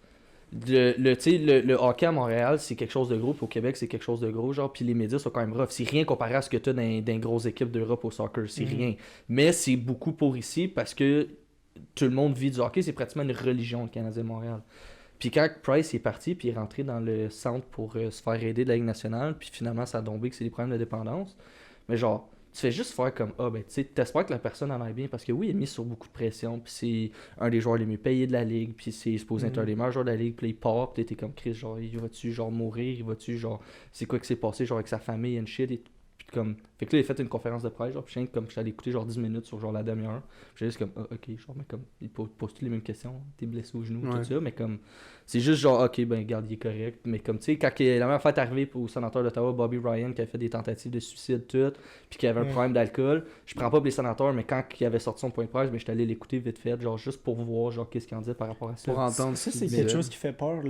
Tu sais, le hockey à Montréal, c'est quelque chose de gros, puis au Québec, c'est quelque chose de gros, genre, puis les médias sont quand même rough. C'est rien comparé à ce que t'as dans grosses équipes d'Europe au soccer, c'est rien. Mais c'est beaucoup pour ici, parce que tout le monde vit du hockey, c'est pratiquement une religion, le Canadien de Montréal. Puis quand Price est parti, puis il est rentré dans le centre pour se faire aider de la Ligue nationale, puis finalement, ça a tombé que c'est des problèmes de dépendance. Mais genre, tu fais juste faire comme, ah ben, tu sais, t'espères que la personne en aille bien, parce que oui, il est mis sur beaucoup de pression, puis c'est un des joueurs les mieux payés de la Ligue, puis c'est supposé être un des meilleurs joueurs de la Ligue, puis là, il part, puis t'es comme Chris, genre, il va-tu, genre, mourir, il va-tu, genre, c'est quoi qui s'est passé, genre, avec sa famille and shit, et puis comme, fait que là, il a fait une conférence de presse, genre, puis comme, je suis allé écouter, genre, 10 minutes sur, genre, la demi-heure, puis j'ai juste comme, ah, ok, genre, mais comme, il pose toutes les mêmes questions, t'es blessé au genou, Ouais. tout ça, mais comme, c'est juste genre, ok, ben, regarde, il est correct, mais comme, tu sais, quand la même affaire est arrivée au sénateur d'Ottawa, Bobby Ryan, qui a fait des tentatives de suicide, tout, puis qui avait un problème d'alcool, je prends pas pour les sénateurs, mais quand il avait sorti son point de presse, ben, j'étais allé l'écouter vite fait, genre, juste pour voir, genre, qu'est-ce qu'il en dit par rapport à ça. Pour entendre Ça, ce c'est qu'il quelque disait. chose qui fait peur,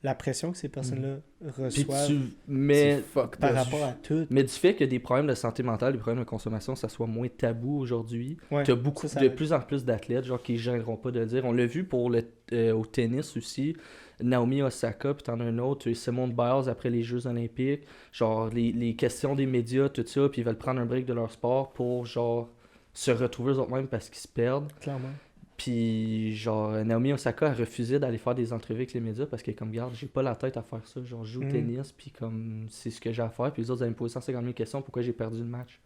la pression que ces personnes-là Puis reçoivent C'est fucked par up. rapport à tout. Mais du fait que des problèmes de santé mentale, des problèmes de consommation, ça soit moins tabou aujourd'hui, Ouais, t'as beaucoup ça de aide. plus en plus d'athlètes, genre, qui ne gêneront pas de le dire. On l'a vu pour au tennis aussi, Naomi Osaka, puis t'en as un autre, Simone Biles après les Jeux Olympiques, genre, les questions des médias, tout ça, puis ils veulent prendre un break de leur sport pour, genre, se retrouver eux-mêmes parce qu'ils se perdent. Clairement. Puis, genre, Naomi Osaka a refusé d'aller faire des entrevues avec les médias parce qu'elle est comme, regarde, j'ai pas la tête à faire ça. Genre, je joue au tennis, puis comme, c'est ce que j'ai à faire. Puis les autres, vous allez me poser 150 000 questions, pourquoi j'ai perdu le match.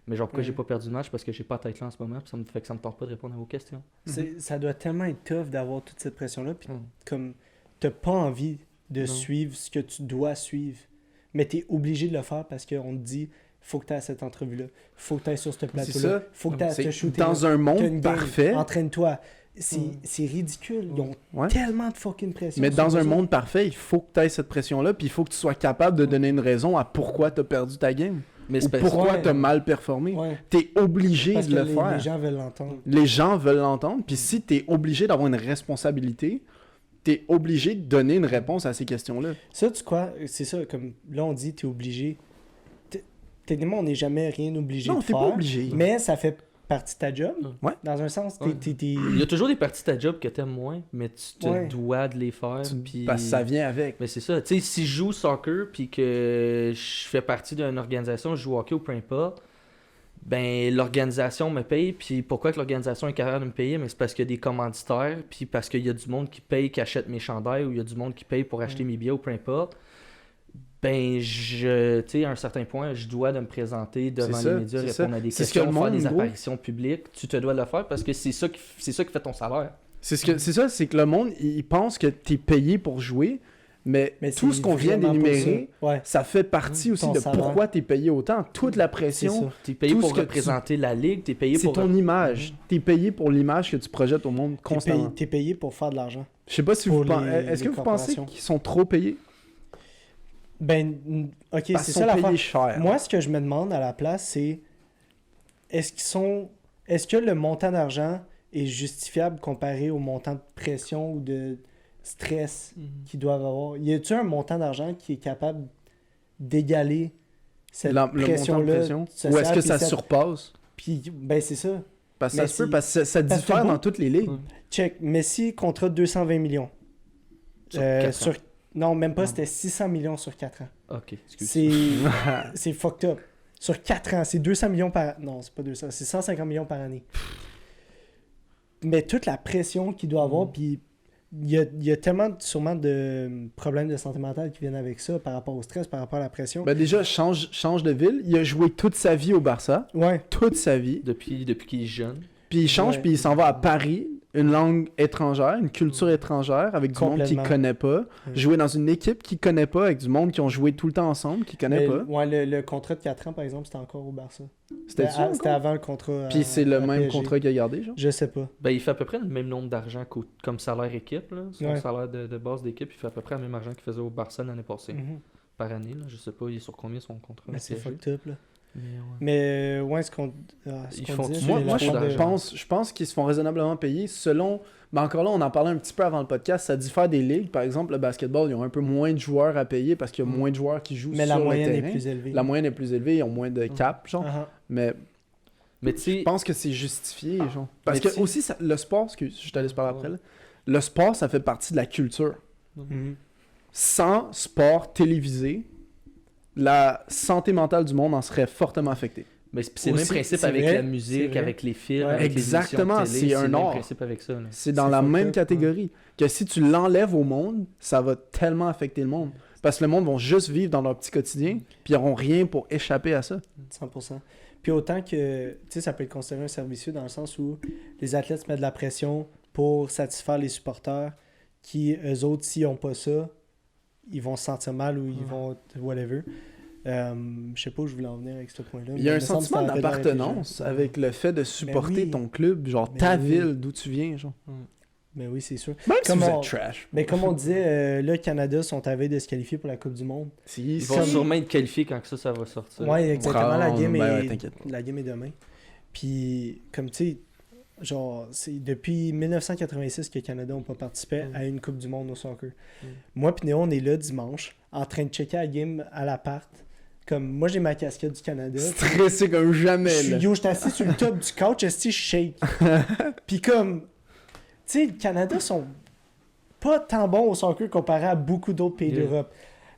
Mais genre, pourquoi j'ai pas perdu le match? Parce que j'ai pas la tête là en ce moment, puis ça me fait que ça me tente pas de répondre à vos questions. Ça doit tellement être tough d'avoir toute cette pression-là, puis Mm. comme t'as pas envie de Non. suivre ce que tu dois suivre, mais t'es obligé de le faire parce qu'on te dit faut que tu à cette entrevue-là, faut que tu ailles sur ce C'est plateau-là, ça. faut que tu à C'est ce shooting. dans un monde parfait. Entraîne-toi. C'est ridicule. Ils ont Ouais. tellement de fucking pression. Mais sur dans eux un autres. monde parfait, il faut que tu aies cette pression-là, puis il faut que tu sois capable de donner une raison à pourquoi tu as perdu ta game. Mais Ou c'est parce pourquoi ouais. tu as mal performé. Ouais. Tu es obligé Parce de que le faire. les gens veulent l'entendre. Les gens veulent l'entendre, puis si tu es obligé d'avoir une responsabilité, tu es obligé de donner une réponse à ces questions-là. Ça, tu crois, c'est ça, comme là on dit, t'es obligé. Techniquement, on n'est jamais rien obligé Non, de t'es faire. pas obligé. Mais ça fait partie de ta job. Ouais. Dans un sens, Ouais. il y a toujours des parties de ta job que t'aimes moins, mais tu te Ouais. dois de les faire. Puis... Parce que ça vient avec. Mais c'est ça, tu sais, si je joue au soccer puis que je fais partie d'une organisation, je joue au hockey ou peu importe, ben l'organisation me paye, puis pourquoi que l'organisation est capable de me payer? Mais c'est parce qu'il y a des commanditaires, puis parce qu'il y a du monde qui paye, qui achète mes chandails, ou il y a du monde qui paye pour acheter mes billets ou peu importe. Ben, tu sais, à un certain point, je dois de me présenter devant C'est ça, les médias, c'est répondre ça. à des C'est ce que questions, le faire monde, des gros. apparitions publiques. Tu te dois de le faire parce que c'est ça qui fait ton salaire. C'est ça, c'est que le monde, il pense que tu es payé pour jouer, mais tout c'est ce qu'on vient vraiment pas d'énumérer, ça. Ouais. ça fait partie aussi Ton de salaire. pourquoi tu es payé autant. Toute la C'est pression, ça. T'es payé Tout pour ce que représenter la ligue, t'es payé c'est pour... ton image. Tu es payé pour l'image que tu projettes au monde constamment. T'es payé pour faire de l'argent. Je sais pas si pour vous pensez. les- Est-ce que les vous pensez corporations. qu'ils sont trop payés? Ben, ok, Parce c'est qu'ils ça sont l'affaire. payés cher. Moi, ce que je me demande à la place, c'est est-ce que le montant d'argent est justifiable comparé au montant de pression ou de stress qu'ils doivent avoir? Y a-t-il un montant d'argent qui est capable d'égaler cette Le montant de pression-là pression? Ou sociale, est-ce que puis ça cette- surpasse? Puis, ben, c'est ça. Parce que Mais ça se peut, si- parce que ça parce que diffère bon- dans toutes les ligues. Ouais. Check. Messi, contrat de 220 millions. Sur 4 ans. Non, même pas, Non. c'était 600 millions sur 4 ans. Ok, excuse. C'est fucked up. Sur 4 ans, c'est 200 millions par... Non, c'est pas 200, c'est 150 millions par année. Mais toute la pression qu'il doit avoir, puis il y a tellement sûrement de problèmes de santé mentale qui viennent avec ça par rapport au stress, par rapport à la pression. Ben déjà, change de ville. Il a joué toute sa vie au Barça. Ouais. Toute sa vie. Depuis qu'il est jeune. Puis il change, Ouais. puis il s'en va à Paris, une langue étrangère, une culture étrangère, avec du monde qu'il Complètement. connaît pas. Ouais. Jouer dans une équipe qu'il connaît pas, avec du monde qui ont joué tout le temps ensemble, qu'il connaît Mais, pas. ouais, le contrat de 4 ans, par exemple, c'était encore au Barça. C'était ça. C'était avant le contrat. Puis c'est le à même PSG. contrat qu'il a gardé, genre. Je sais pas. Ben, il fait à peu près le même nombre d'argent comme salaire équipe. Là. Son Ouais. salaire de base d'équipe, il fait à peu près le même argent qu'il faisait au Barça l'année passée. Mhm. Par année, là. Je sais pas, il est sur combien son contrat. Mais c'est PSG. fucked up, là. Mais ouais, ce qu'on Ils qu'on font- dit, moi, c'est moi, la je part de- je pense qu'ils se font raisonnablement payer selon. Mais encore là, on en parlait un petit peu avant le podcast. Ça diffère des ligues. Par exemple, le basketball, ils ont un peu moins de joueurs à payer parce qu'il y a moins de joueurs qui jouent Mais sur la le moyenne est terrain. plus élevée. La moyenne est plus élevée, ils ont moins de cap, genre. Ah, Mais Mais tu je sais, pense que c'est justifié, genre. Parce Mais que tu sais- aussi, le sport, excuse, je te laisse parler après, là. Le sport, ça fait partie de la culture. ah. Mhm. Sans sport télévisé, la santé mentale du monde en serait fortement affectée. mais c'est le même Aussi, principe c'est avec vrai, la c'est musique, vrai. avec les films, Ouais. avec Exactement, les émissions de télé, c'est un le même art. principe avec ça. là. C'est dans C'est la fucked même up, catégorie. Que si tu l'enlèves au monde, ça va tellement affecter le monde. Parce que le monde va juste vivre dans leur petit quotidien, puis ils n'auront rien pour échapper à ça. 100%. Puis autant que, tu sais, ça peut être considéré un service vicieux dans le sens où les athlètes se mettent de la pression pour satisfaire les supporters qui, eux autres, s'ils n'ont pas ça, ils vont se sentir mal ou ils vont, whatever. Je sais pas où je voulais en venir avec ce point-là. Il y a mais un me semble que sentiment ça avait l'air d'appartenance intelligent. avec le fait de supporter oui. ton club, genre Mais ta oui. ville, d'où tu viens, genre. Mais oui, c'est sûr. Même si Comme vous on- êtes trash. Mais comme on disait, là, le Canada sont à veille de se qualifier pour la Coupe du Monde. Si, Ils vont sûrement être qualifiés quand ça va sortir. Ouais, exactement. La game, Ouais, est... t'inquiète. la game est demain. Puis, comme tu sais, genre, c'est depuis 1986 que le Canada n'a pas participé à une Coupe du Monde au soccer. Moi pis Néo, on est là dimanche, en train de checker la game à l'appart. Comme, moi, j'ai ma casquette du Canada. Stressé comme jamais, là. Yo, j'étais assis sur le top du couch, esti, je shake. Puis comme, tu sais, le Canada sont pas tant bons au soccer comparé à beaucoup d'autres pays Yeah. d'Europe.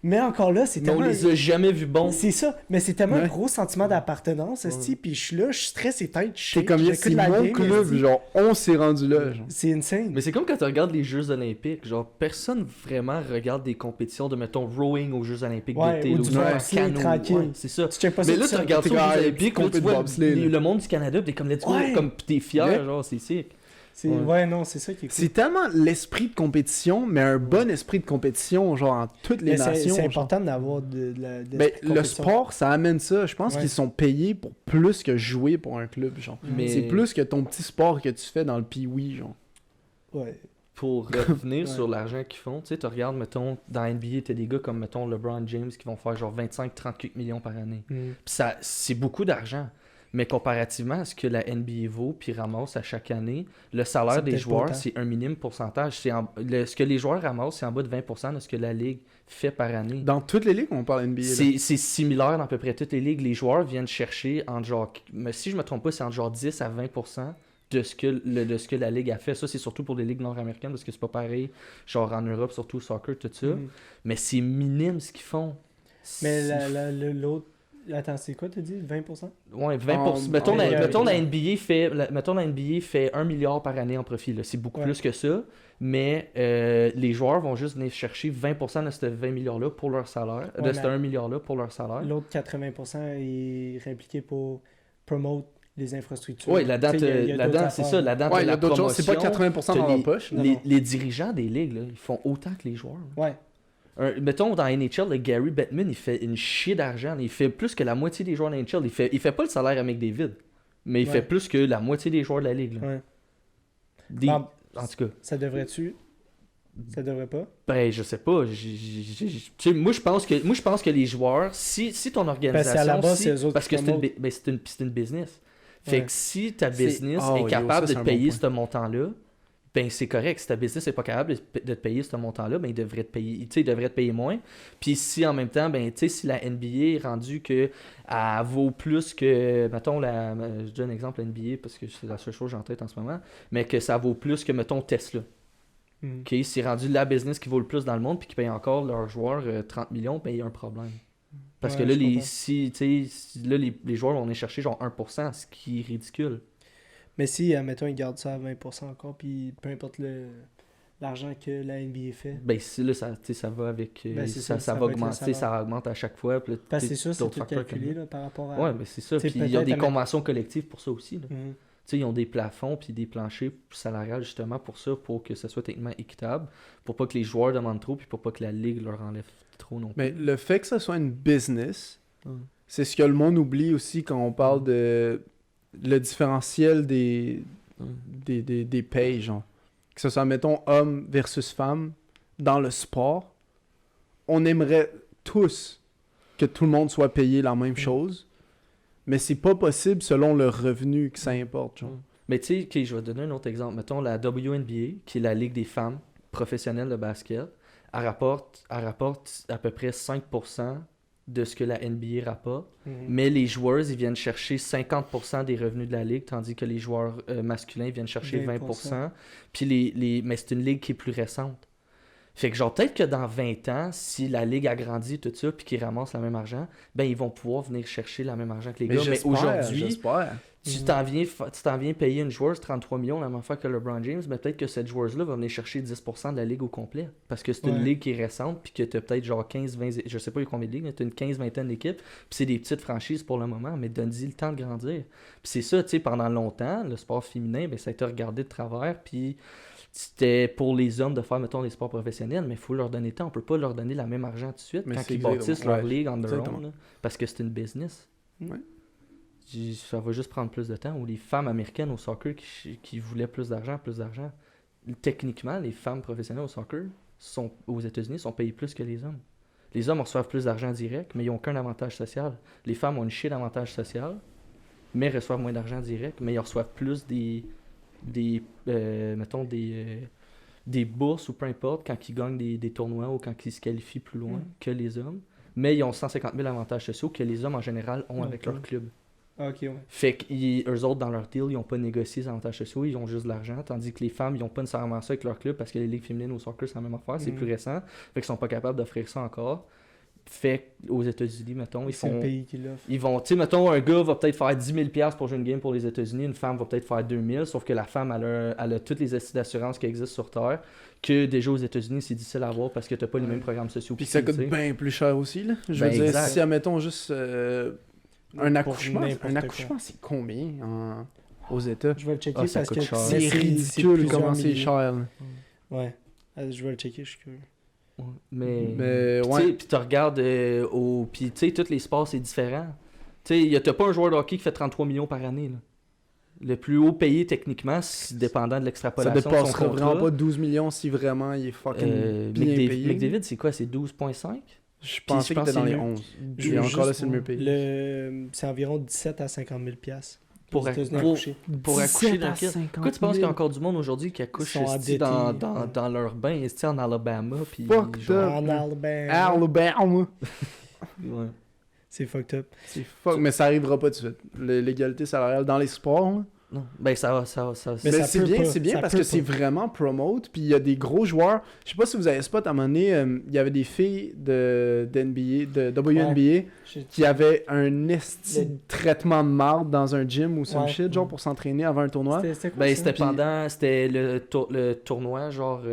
Mais encore là, c'est Mais on tellement... les a jamais vus bons. C'est ça, mais c'est tellement un Ouais. gros sentiment d'appartenance, esti, puis je suis là, je suis stressé tête, je C'est shake, comme, j'écoute c'est la mon game, club, esti. genre, on s'est rendu là, genre. C'est insane. Mais c'est comme quand tu regardes les Jeux Olympiques. Genre, personne vraiment regarde des compétitions de, mettons, rowing aux Jeux Olympiques Ouais, d'été. ou là, du faire bobsleigh canot. tranquille. Ouais, c'est ça. Tu checkes pas ça Mais là, tout tu seul. regardes ça aux T'es Jeux comme, Olympiques, là, compé tu de vois bobsleigh, là. le monde du Canada, pis t'es comme, let's go, Ouais. comme t'es fier, Ouais. genre, c'est sick. C'est... Ouais, non, c'est ça qui est cool. C'est tellement l'esprit de compétition, mais un bon esprit de compétition, genre, en toutes les Mais nations. c'est genre. important d'avoir de la... de Mais l'esprit de le compétition. sport, ça amène ça. Je pense Ouais. qu'ils sont payés pour plus que jouer pour un club, genre. Mais C'est plus que ton petit sport que tu fais dans le pee-wee, genre. Ouais. pour revenir Ouais. sur l'argent qu'ils font, tu sais, tu regardes, mettons, dans NBA, t'as des gars comme, mettons, LeBron James qui vont faire genre 25-30 millions par année. Puis ça, c'est beaucoup d'argent. Mais comparativement à ce que la NBA vaut puis ramasse à chaque année, le salaire C'est des peut-être pas joueurs, autant. c'est un minime pourcentage. Ce que les joueurs ramassent, c'est en bas de 20% de ce que la Ligue fait par année. Dans toutes les ligues, on parle NBA. là. C'est similaire dans à peu près toutes les ligues. Les joueurs viennent chercher entre genre, mais si je me trompe pas, c'est entre genre 10 à 20% de ce que la Ligue a fait. Ça, c'est surtout pour les ligues nord-américaines parce que c'est pas pareil, genre en Europe, surtout au soccer, tout ça. Mhm. Mais c'est minime ce qu'ils font. Mais C'est- l'autre... Attends, c'est quoi, t'as dit? 20%? Ouais, 20%. En- Mettons, en- la, ouais, mettons, ouais. la NBA fait 1 milliard par année en profit. là. C'est beaucoup Ouais. plus que ça. Mais les joueurs vont juste venir chercher 20% de ce 20 milliards-là pour leur salaire. Ouais, de ce mais- 1 milliard-là pour leur salaire. L'autre 80% est impliqué pour promote les infrastructures. Oui, là-dedans, Tu sais, il y a d'autres là-dedans, c'est affaires. ça. Là-dedans, Ouais, t'as il y a la d'autres choses. C'est pas promotion, 80% dans t'as leur les- poche. Non, Les, non. les dirigeants des ligues, là, ils font autant que les joueurs. Ouais. Mettons, dans NHL, le Gary Bettman, il fait une chier d'argent. Il fait plus que la moitié des joueurs de NHL. Il fait pas le salaire à McDavid, mais il Ouais. fait plus que la moitié des joueurs de la ligue. là. Ouais. En Bon, tout cas, ça devrait-tu? Ça devrait pas? ben, je sais pas. Tu sais, moi, je pense que les joueurs, si ton organisation. à la base, si- c'est eux autres parce qui que c'est une, promotent. c'est une business. Fait Ouais. que si ta C'est- business Oh, est yo, capable ça, de c'est te un bon payer point. ce montant-là, ben c'est correct. Si ta business n'est pas capable de te payer ce montant-là, ben il devrait te payer, tu sais, il devrait te payer moins. Puis si en même temps, ben tu sais, si la NBA est rendue que elle vaut plus que, mettons, je donne un exemple NBA parce que c'est la seule chose que j'ai en tête en ce moment, mais que ça vaut plus que, mettons, Tesla. Mm. OK, c'est rendu la business qui vaut le plus dans le monde puis qui paye encore leurs joueurs 30 millions, ben il y a un problème. Parce Ouais, que là, je comprends. les joueurs vont aller chercher genre 1%, ce qui est ridicule. Mais si, admettons, ils gardent ça à 20% encore, puis peu importe l'argent que la NBA fait. Ben, là, ça, tu sais, ça va avec. Ben, c'est ça, ça, ça va va avec le augmenter, salaire. ça augmente à chaque fois. Puis là, Parce que tu c'est sais, sûr, c'est d'autres tout facteurs calculé comme- là, par rapport à... Ouais, ben c'est ça. Tu sais, Puis il y a peut-être des à conventions collectives pour ça aussi. Là. Mhm. Tu sais, ils ont des plafonds puis des planchers salariales justement pour ça, pour que ça soit techniquement équitable, pour pas que les joueurs demandent trop, puis pour pas que la ligue leur enlève trop non plus. Mais le fait que ça soit une business, Ouais. c'est ce que le monde oublie aussi quand on parle de le différentiel des payes, genre. Que ce soit, mettons, homme versus femme dans le sport. On aimerait tous que tout le monde soit payé la même chose. Mais c'est pas possible selon le revenu que ça importe, genre. Mais tu sais, ok, je vais te donner un autre exemple. Mettons la WNBA, qui est la Ligue des femmes professionnelles de basket, elle rapporte à peu près 5% de ce que la NBA rapporte. Mais les joueurs, ils viennent chercher 50% des revenus de la ligue, tandis que les joueurs masculins viennent chercher 20%. Puis mais c'est une ligue qui est plus récente. Fait que genre, peut-être que dans 20 ans, si la ligue agrandit tout ça, puis qu'ils ramassent le même argent, ben ils vont pouvoir venir chercher le même argent que les gars. Mais aujourd'hui, j'espère. tu t'en viens payer une joueuse 33 millions, la même fois que LeBron James, mais peut-être que cette joueuse-là va venir chercher 10% de la ligue au complet. Parce que c'est une ligue qui est récente, puis que t'as peut-être genre 15-20, je sais pas combien de ligues, mais t'as une 15-20 d'équipes, puis c'est des petites franchises pour le moment, mais donne-y le temps de grandir. Puis c'est ça, tu sais, pendant longtemps, le sport féminin, ben ça a été regardé de travers, puis c'était pour les hommes de faire, mettons, des sports professionnels, mais il faut leur donner le temps. On peut pas leur donner le même argent tout de suite Mais quand c'est ils bâtissent leur ligue on their exactement. own, là, parce que c'est une business. Ouais. Ça va juste prendre plus de temps. Ou les femmes américaines au soccer qui voulaient plus d'argent. Techniquement, les femmes professionnelles au soccer aux États-Unis sont payées plus que les hommes. Les hommes reçoivent plus d'argent direct, mais ils n'ont aucun avantage social. Les femmes ont une chier d'avantage social, mais reçoivent moins d'argent direct, mais ils reçoivent plus mettons des bourses ou peu importe quand ils gagnent des tournois ou quand ils se qualifient plus loin que les hommes. Mais ils ont 150 000 avantages sociaux que les hommes en général ont avec leur club. Ok, ouais. Fait qu'eux autres, dans leur deal, ils n'ont pas négocié les avantages sociaux, ils ont juste de l'argent. Tandis que les femmes, ils n'ont pas nécessairement ça avec leur club parce que les ligues féminines au soccer, c'est la même affaire, c'est plus récent. Fait qu'ils sont pas capables d'offrir ça encore. Fait qu'aux États-Unis, mettons, C'est le pays qui l'offre. ils vont, tu sais, mettons, un gars va peut-être faire 10 000$ pour jouer une game pour les États-Unis, une femme va peut-être faire 2 000$, sauf que la femme, elle a toutes les astuces d'assurance qui existent sur Terre, que déjà aux États-Unis, c'est difficile à avoir parce que t'as pas les mêmes programmes sociaux. Puis ça coûte bien plus cher aussi, là. Je Ben, veux dire, exact. si, admettons, juste un accouchement, n'importe quoi. c'est combien aux États? Je vais le checker Ah, ça parce coûte que cher. C'est ridicule plusieurs comment c'est milliers. cher, là. Ouais. Je vais le checker, je suis curieux. Ouais. Mais Mais, tu ouais. sais, puis tu regardes puis tu sais, tous les sports, c'est différent. Tu sais, t'as pas un joueur de hockey qui fait 33 millions par année, là. Le plus haut payé, techniquement, c'est dépendant de Ça l'extrapolation de son dépassera contrat. vraiment pas 12 millions si vraiment il est fucking bien payé. McDavid, c'est quoi? C'est 12,5? Je pensais je qu'il pense était dans que les c'est 11. Je Et veux encore là, juste c'est le mieux payé. C'est environ 17 à 50 000 piastres. Pour aux États-Unis pour- accoucher. Pour accoucher dans à quel... 50 Pourquoi tu penses qu'il y a 000? encore du monde aujourd'hui qui accouche Ils sont esti, dans endettés. leur bain, esti, en Alabama? Puis Fucked genre... up. En Alabama. Alabama! Ouais. C'est fucked up. C'est fuck, mais ça arrivera pas tout de suite. L'égalité salariale dans les sports, là. Non. Ben ça va. Mais Mais ça c'est peut bien, pas, c'est bien ça parce peut que c'est pas. vraiment promote. Puis il y a des gros joueurs. Je sais pas si vous avez spot à un moment donné, il y avait des filles de WNBA qui avaient un esti Le- de traitement de marde dans un gym ou some Ouais. shit, genre pour s'entraîner avant un tournoi. C'était quoi, Ben ça? c'était Puis- c'était le tournoi genre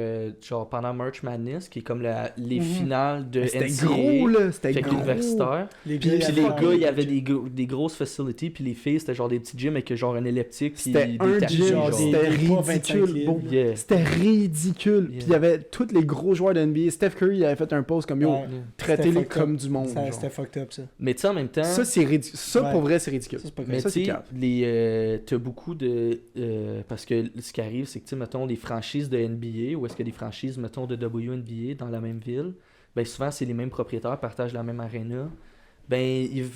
pendant March Madness qui est comme les finales de Mais c'était NCAA, gros là, c'était fait que gros. universitaire. Les Puis gars, les ils avaient gars, il y un- avait des grosses facilities, puis les filles, c'était genre des petits gyms avec genre un elliptique, puis C'était des un tapis, gym, genre genre. des- c'était poids 25 ridicule. livres. Bon, Yeah. c'était ridicule. Yeah. Puis il y avait tous les gros joueurs de NBA. Steph Curry il avait fait un post comme yo, Ouais. traitez-les C'était fucked comme up. du monde. Ça, genre. C'était fucked up, ça. Mais tu sais, en même temps, Ça, c'est ridicule. Ça, Ouais. pour vrai, c'est ridicule. Ça, c'est pas mais correct. ça, tu c'est sais, cave. t'as beaucoup de... parce que ce qui arrive, c'est que, tu sais, mettons, les franchises de NBA, ou est-ce que des franchises, mettons, de WNBA dans la même ville, ben souvent, c'est les mêmes propriétaires, partagent la même aréna. Ben, tu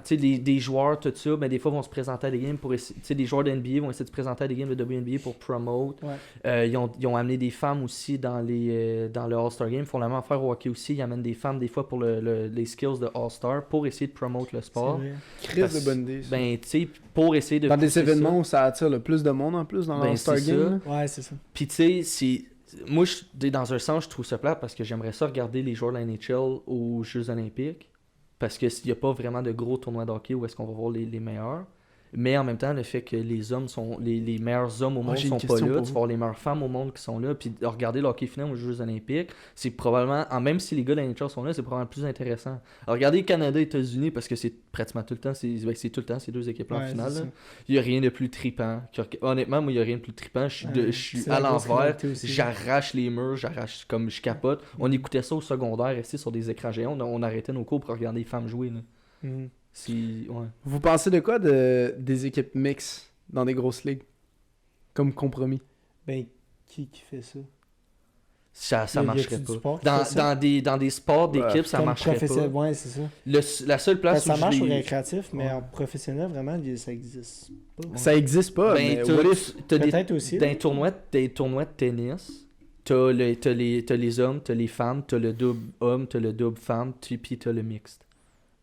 sais, des joueurs, tout ça, ben des fois, vont se présenter à des games pour essayer... Tu sais, des joueurs de NBA vont essayer de se présenter à des games de WNBA pour promote. Ouais. Ils ont amené des femmes aussi dans le All-Star Game. Ils font la même affaire au hockey aussi. Ils amènent des femmes des fois pour les skills de All-Star pour essayer de promote le C'est sport. vrai. Crise Parce- de bonne idée. ça. Ben, tu sais, pour essayer de Dans des pousser événements ça. où ça attire le plus de monde en plus dans Ben, l'All-Star c'est Game. ça. là. Ouais, c'est ça. Puis tu sais, moi, dans un sens, je trouve ça plate parce que j'aimerais ça regarder les joueurs de la NHL aux Jeux Olympiques. Parce qu'il n'y a pas vraiment de gros tournois de hockey où est-ce qu'on va voir les meilleurs. Mais en même temps, le fait que les hommes sont les meilleurs hommes au monde j'ai une sont pas question là, pour tu vous. vas voir les meilleures femmes au monde qui sont là, puis de regarder le hockey final aux Jeux Olympiques, c'est probablement, même si les gars de la NHL sont là, c'est probablement plus intéressant. Alors, regardez Canada et États-Unis parce que c'est pratiquement tout le temps, c'est tout le temps ces deux équipes-là en Ouais, finale. c'est là. ça. Il n'y a rien de plus trippant. Honnêtement, moi, il n'y a rien de plus trippant. Je suis C'est à la grosse l'envers, réalité aussi. j'arrache les murs, comme je capote. On écoutait ça au secondaire, resté sur des écrans géants. On arrêtait nos cours pour regarder les femmes jouer. Là. Mhm. Ouais. Vous pensez de quoi des équipes mixtes dans des grosses ligues? Comme compromis. Ben, qui fait ça? Ça Y a- marcherait y a-tu du pas. sport qui fait ça? Dans des sports d'équipe, ça Comme marcherait professionnel, pas. ouais, c'est ça. La seule Ben, place ça où marche je au l'ai- récréatif, mais Ouais. en professionnel, vraiment, ça existe pas. Ça existe pas, Ben, mais t'as- what if... t'as des Peut-être aussi. Dans les tournois de tennis, t'as les hommes, t'as les femmes, t'as le double homme, t'as le double femme, puis t'as le mixte.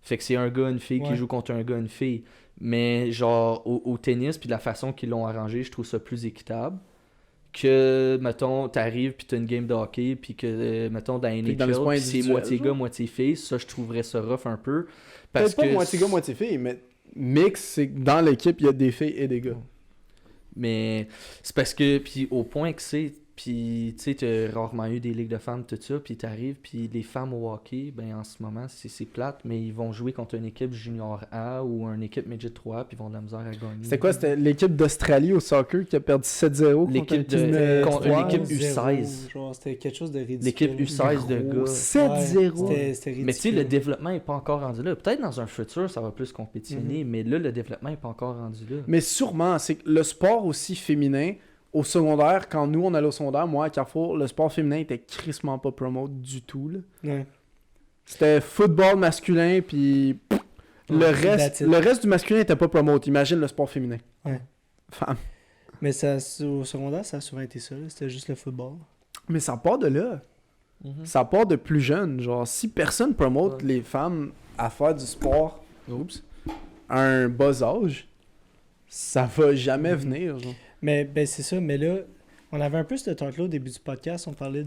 Fait que c'est un gars, une fille qui Ouais. joue contre un gars, une fille. Mais genre, au tennis, puis de la façon qu'ils l'ont arrangé, je trouve ça plus équitable. Que, mettons, t'arrives, puis t'as une game de hockey, puis que, mettons, dans Puis dans le sport NHL, puis c'est individuel, moitié genre. gars, moitié fille. Ça, je trouverais ça rough un peu. Parce Peut-être pas que moitié gars, moitié fille, mais mix, c'est que dans l'équipe, il y a des filles et des gars. Mais c'est parce que, puis au point que c'est, puis tu sais, t'as rarement eu des ligues de femmes, tout ça, puis t'arrives, puis les femmes au hockey, ben en ce moment, c'est plate, mais ils vont jouer contre une équipe junior A ou une équipe midget 3, puis ils vont de la misère à gagner. C'était quoi? C'était l'équipe d'Australie au soccer qui a perdu 7-0 contre L'équipe une de- team, contre une équipe U16. Genre, c'était quelque chose de ridicule. L'équipe U16 de gros, gars. 7-0. C'était ridicule. Mais tu sais, le développement est pas encore rendu là. Peut-être dans un futur, ça va plus compétitionner, mais là, le développement est pas encore rendu là. Mais sûrement, c'est que le sport aussi féminin, au secondaire, quand nous on allait au secondaire, moi à Carrefour, le sport féminin était crissement pas promote du tout. Là. Ouais. C'était football masculin, puis le that's it. reste du masculin était pas promote. Imagine le sport féminin. Ouais. Femme. Mais au secondaire, ça a souvent été ça. Là. C'était juste le football. Mais ça part de là. Ça part de plus jeune. Genre, si personne promote Ouais. les femmes à faire du sport à un bas âge, ça va jamais venir. Genre. Mais ben, c'est ça. Mais là, on avait un peu ce talk-là au début du podcast. On parlait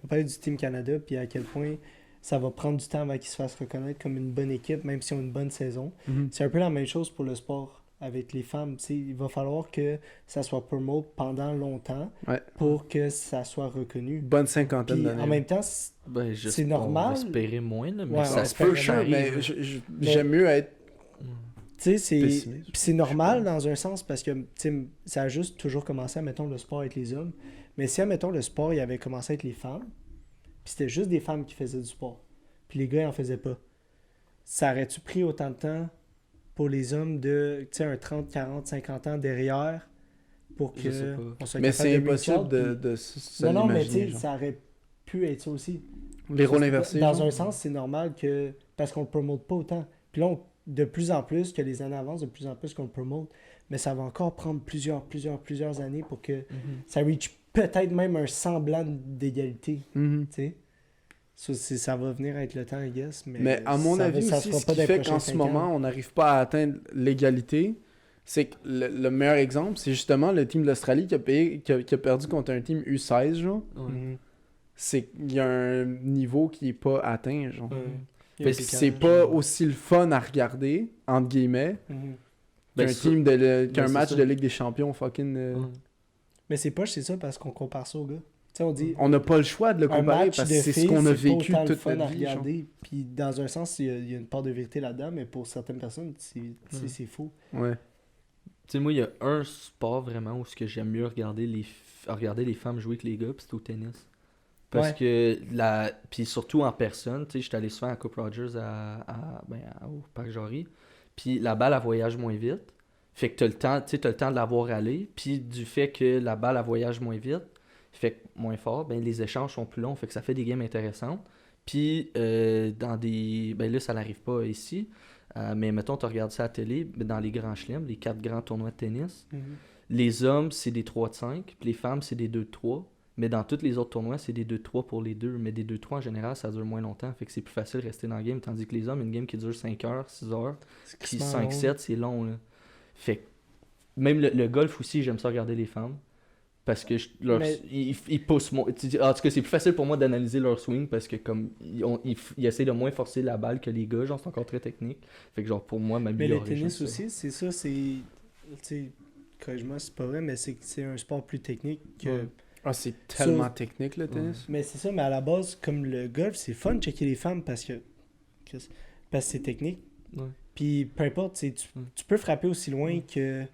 on parlait du Team Canada, puis à quel point ça va prendre du temps avant qu'ils se fassent reconnaître comme une bonne équipe, même s'ils ont une bonne saison. C'est un peu la même chose pour le sport avec les femmes. T'sais, il va falloir que ça soit promote pendant longtemps Ouais. pour que ça soit reconnu. Bonne cinquantaine Puis d'années. en même temps, Ben, C'est normal. On va espérer moins, là, mais Ouais, ça on se peut que espère ça mais arrive. j'aime mieux être tu sais, c'est pessimiste. puis c'est normal dans un sens parce que tu sais, ça a juste toujours commencé, admettons, le sport avec les hommes. Mais si, admettons, le sport, il avait commencé avec les femmes, puis c'était juste des femmes qui faisaient du sport, puis les gars, ils en faisaient pas, ça aurait-tu pris autant de temps pour les hommes de, tu sais, un 30, 40, 50 ans derrière pour Je sais que pas. on soit Mais capable c'est de reach impossible out, de, puis- de se Non, non, mais tu l'imaginer, sais, genre. ça aurait pu être ça aussi. Les rôles inversés. Dans genre. un sens, c'est normal que. Parce qu'on le promote pas autant. Puis là, de plus en plus, que les années avancent, de plus en plus qu'on le promote. Mais ça va encore prendre plusieurs années pour que ça reach peut-être même un semblant d'égalité. Mhm. Tu sais? Ça va venir avec le temps, I guess. Mais à mon ça avis ça aussi, sera ce pas qui dans les fait prochains qu'en ce 5 ans. moment, on n'arrive pas à atteindre l'égalité, c'est que le meilleur exemple, c'est justement le team de l'Australie qui a perdu contre un team U16, genre. Ouais. Mhm. C'est qu'il y a un niveau qui est pas atteint, genre. Ouais. Ben, C'est pas aussi le fun à regarder, entre guillemets, Mhm. Ben, qu'un ça- qu'un c'est match ça. de Ligue des Champions fucking... Ouais. Mais c'est pas, c'est ça, parce qu'on compare ça aux gars. Tu sais, on dit. On n'a pas le choix de le Un comparer match parce de que c'est ce filles, qu'on a c'est pas vécu autant le toute fun à notre vie, genre. regarder. Puis dans un sens, il y a une part de vérité là-dedans, mais pour certaines personnes, c'est faux. Ouais. Tu sais, moi, il y a un sport vraiment où ce que j'aime mieux regarder regarder les femmes jouer que les gars, puis c'est au tennis. Parce que puis surtout en personne, tu sais, j'étais allé souvent à Coupe Rogers au Parc Jory, puis la balle elle voyage moins vite. Fait que t'as le temps de la voir aller, puis du fait que la balle elle voyage moins vite, fait que moins fort, ben les échanges sont plus longs, fait que ça fait des games intéressantes. Puis dans des là ça n'arrive pas ici. Mais mettons, tu regardes ça à la télé, dans les grands chelems, les 4 grands tournois de tennis, les hommes, c'est des 3 de 5, puis les femmes, c'est des 2 de 3. Mais dans tous les autres tournois, c'est des 2 de 3 pour les deux. Mais des 2 de 3, en général, ça dure moins longtemps. Fait que c'est plus facile de rester dans le game. Tandis que les hommes, une game qui dure 5 heures, 6 heures, puis 5-7, c'est long. Là. Fait que même le golf aussi, j'aime ça regarder les femmes. Parce que Mais- ils poussent moins. En tout cas, c'est plus facile pour moi d'analyser leur swing parce que comme ils essaient de moins forcer la balle que les gars, genre c'est encore très technique. Fait que genre pour moi, Mais m'améliorer. le tennis j'aime ça. aussi, c'est ça, c'est. Tu sais, corrige-moi, c'est pas vrai, mais c'est un sport plus technique que. Ouais. Ah, c'est tellement technique, le tennis. Mais c'est ça, mais à la base, comme le golf, c'est fun de checker les femmes parce que c'est technique. Ouais. Puis peu importe, tu peux frapper aussi loin que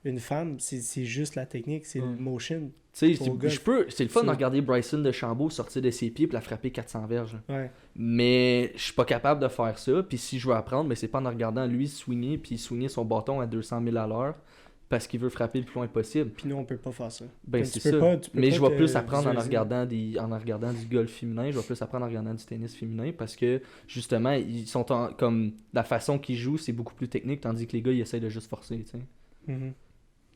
une femme, c'est juste la technique, c'est le Ouais. motion. Tu sais, Au golf. c'est le fun de Ça. regarder Bryson de Chambaud sortir de ses pieds et la frapper 400 verges. Ouais. Mais je suis pas capable de faire ça. Puis si je veux apprendre, mais c'est pas en regardant lui swinger puis swinger son bâton à 200 000 à l'heure. parce qu'il veut frapper le plus loin possible. Puis nous, on peut pas faire ça. Ben Comme c'est tu peux ça. pas- tu peux Mais pas je vais te plus apprendre en visualiser. regardant du golf féminin, je vais plus apprendre en regardant du tennis féminin parce que justement, ils sont comme la façon qu'ils jouent, c'est beaucoup plus technique, tandis que les gars, ils essayent de juste forcer, tu sais. Mhm.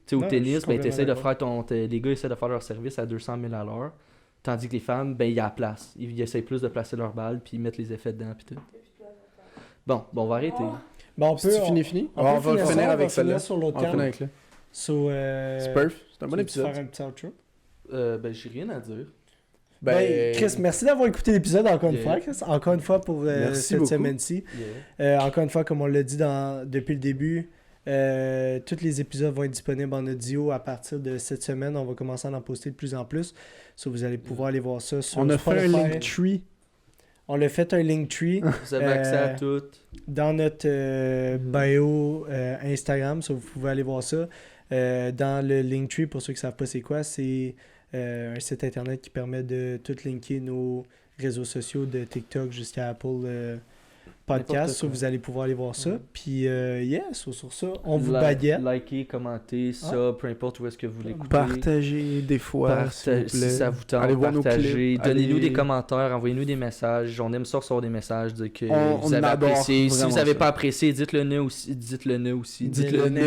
Tu sais, au Non, je tennis, suis ben, complètement t'essaies de d'accord. faire les gars essaient de faire leur service à 200 000 à l'heure, tandis que les femmes, ben, il y a la place. Ils essayent plus de placer leur balle, puis ils mettent les effets dedans, puis tout. Bon, on va arrêter. Ben, on peut. C'est fini? on On peut va finir finir ça, avec on va finir celle-là. sur On l'autre va finir cam. avec là. So, Spurf, c'est un bon tu veux-tu épisode. faire un petit outro? Ben, j'ai rien à dire. Ben, Chris, merci d'avoir écouté l'épisode encore une Yeah. fois, Chris. Encore une fois pour Merci cette beaucoup. semaine-ci. Encore une fois, comme on l'a dit depuis le début, tous les épisodes vont être disponibles en audio à partir de cette semaine. On va commencer à en poster de plus en plus. So, vous allez pouvoir aller voir ça sur On a fait un Spotify. Linktree. On a fait un Linktree Vous avez accès à tout. dans notre bio Instagram. So, vous pouvez aller voir ça. Dans le Linktree, pour ceux qui ne savent pas c'est quoi, c'est un site internet qui permet de tout linker nos réseaux sociaux de TikTok jusqu'à Apple Podcast. N'importe So, quoi. vous allez pouvoir aller voir ça. Ouais. Puis, sur ça, on vous baguette. Likez, commentez, ça, peu importe où est-ce que vous l'écoutez. Partagez des fois, s'il vous Si plaît. ça vous tente, Allez voir nos partagez. clips. Donnez-nous Allez- des commentaires, envoyez-nous des messages. On aime ça recevoir des messages, dire que On vous avez adore apprécié. Si vraiment vous n'avez ça. pas apprécié, dites-le nous aussi. Dites-le nous aussi. Dites-le nous.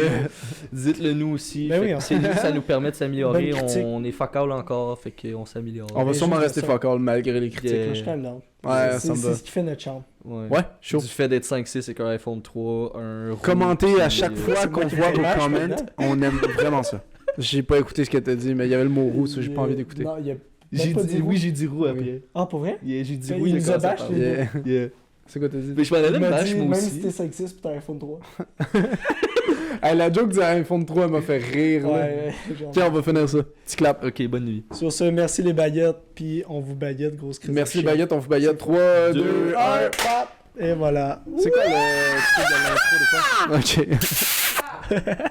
Dites-le nous aussi. Ben Fait oui, que c'est nous, ça nous permet de s'améliorer. Bonne critique. On est fuck all encore, fait qu'on s'améliore. On va Mais sûrement juste rester ça. focal malgré les critiques. Yeah. Moi, je suis quand même down. Ouais, C'est ça me va. ce qui fait notre charme. Ouais. Chaud. Du fait d'être 5-6 et qu'un iPhone 3, un rouge, Commentez à puis, chaque fois c'est qu'on moi qui voit fais vos l'image comments. maintenant. On aime vraiment ça. J'ai pas écouté ce que t'as dit, mais il y avait le mot roux, ça j'ai pas envie d'écouter. Non, il y a... J'ai pas dit dit oui, j'ai dit roux Oui. après. Ah, pour vrai? Yeah, j'ai dit Il oui, nous j'ai a commencé à bash, parler. les deux. Yeah. C'est quoi t'as dit? Mais je m'en allais Il me m'a bash, dit, moi même aussi. si t'es 6 puis t'as un iPhone 3. Hey, la joke du iPhone 3 elle m'a fait rire. là. Ouais, genre. Tiens, on va finir ça. Petit clap. Ok, bonne nuit. Sur ce, merci les baguettes, puis on vous baguette, grosse crise. Merci les baguettes, on vous baguette. 3, 2, 1. Et voilà. C'est quoi le truc de l'intro des fois? Ok.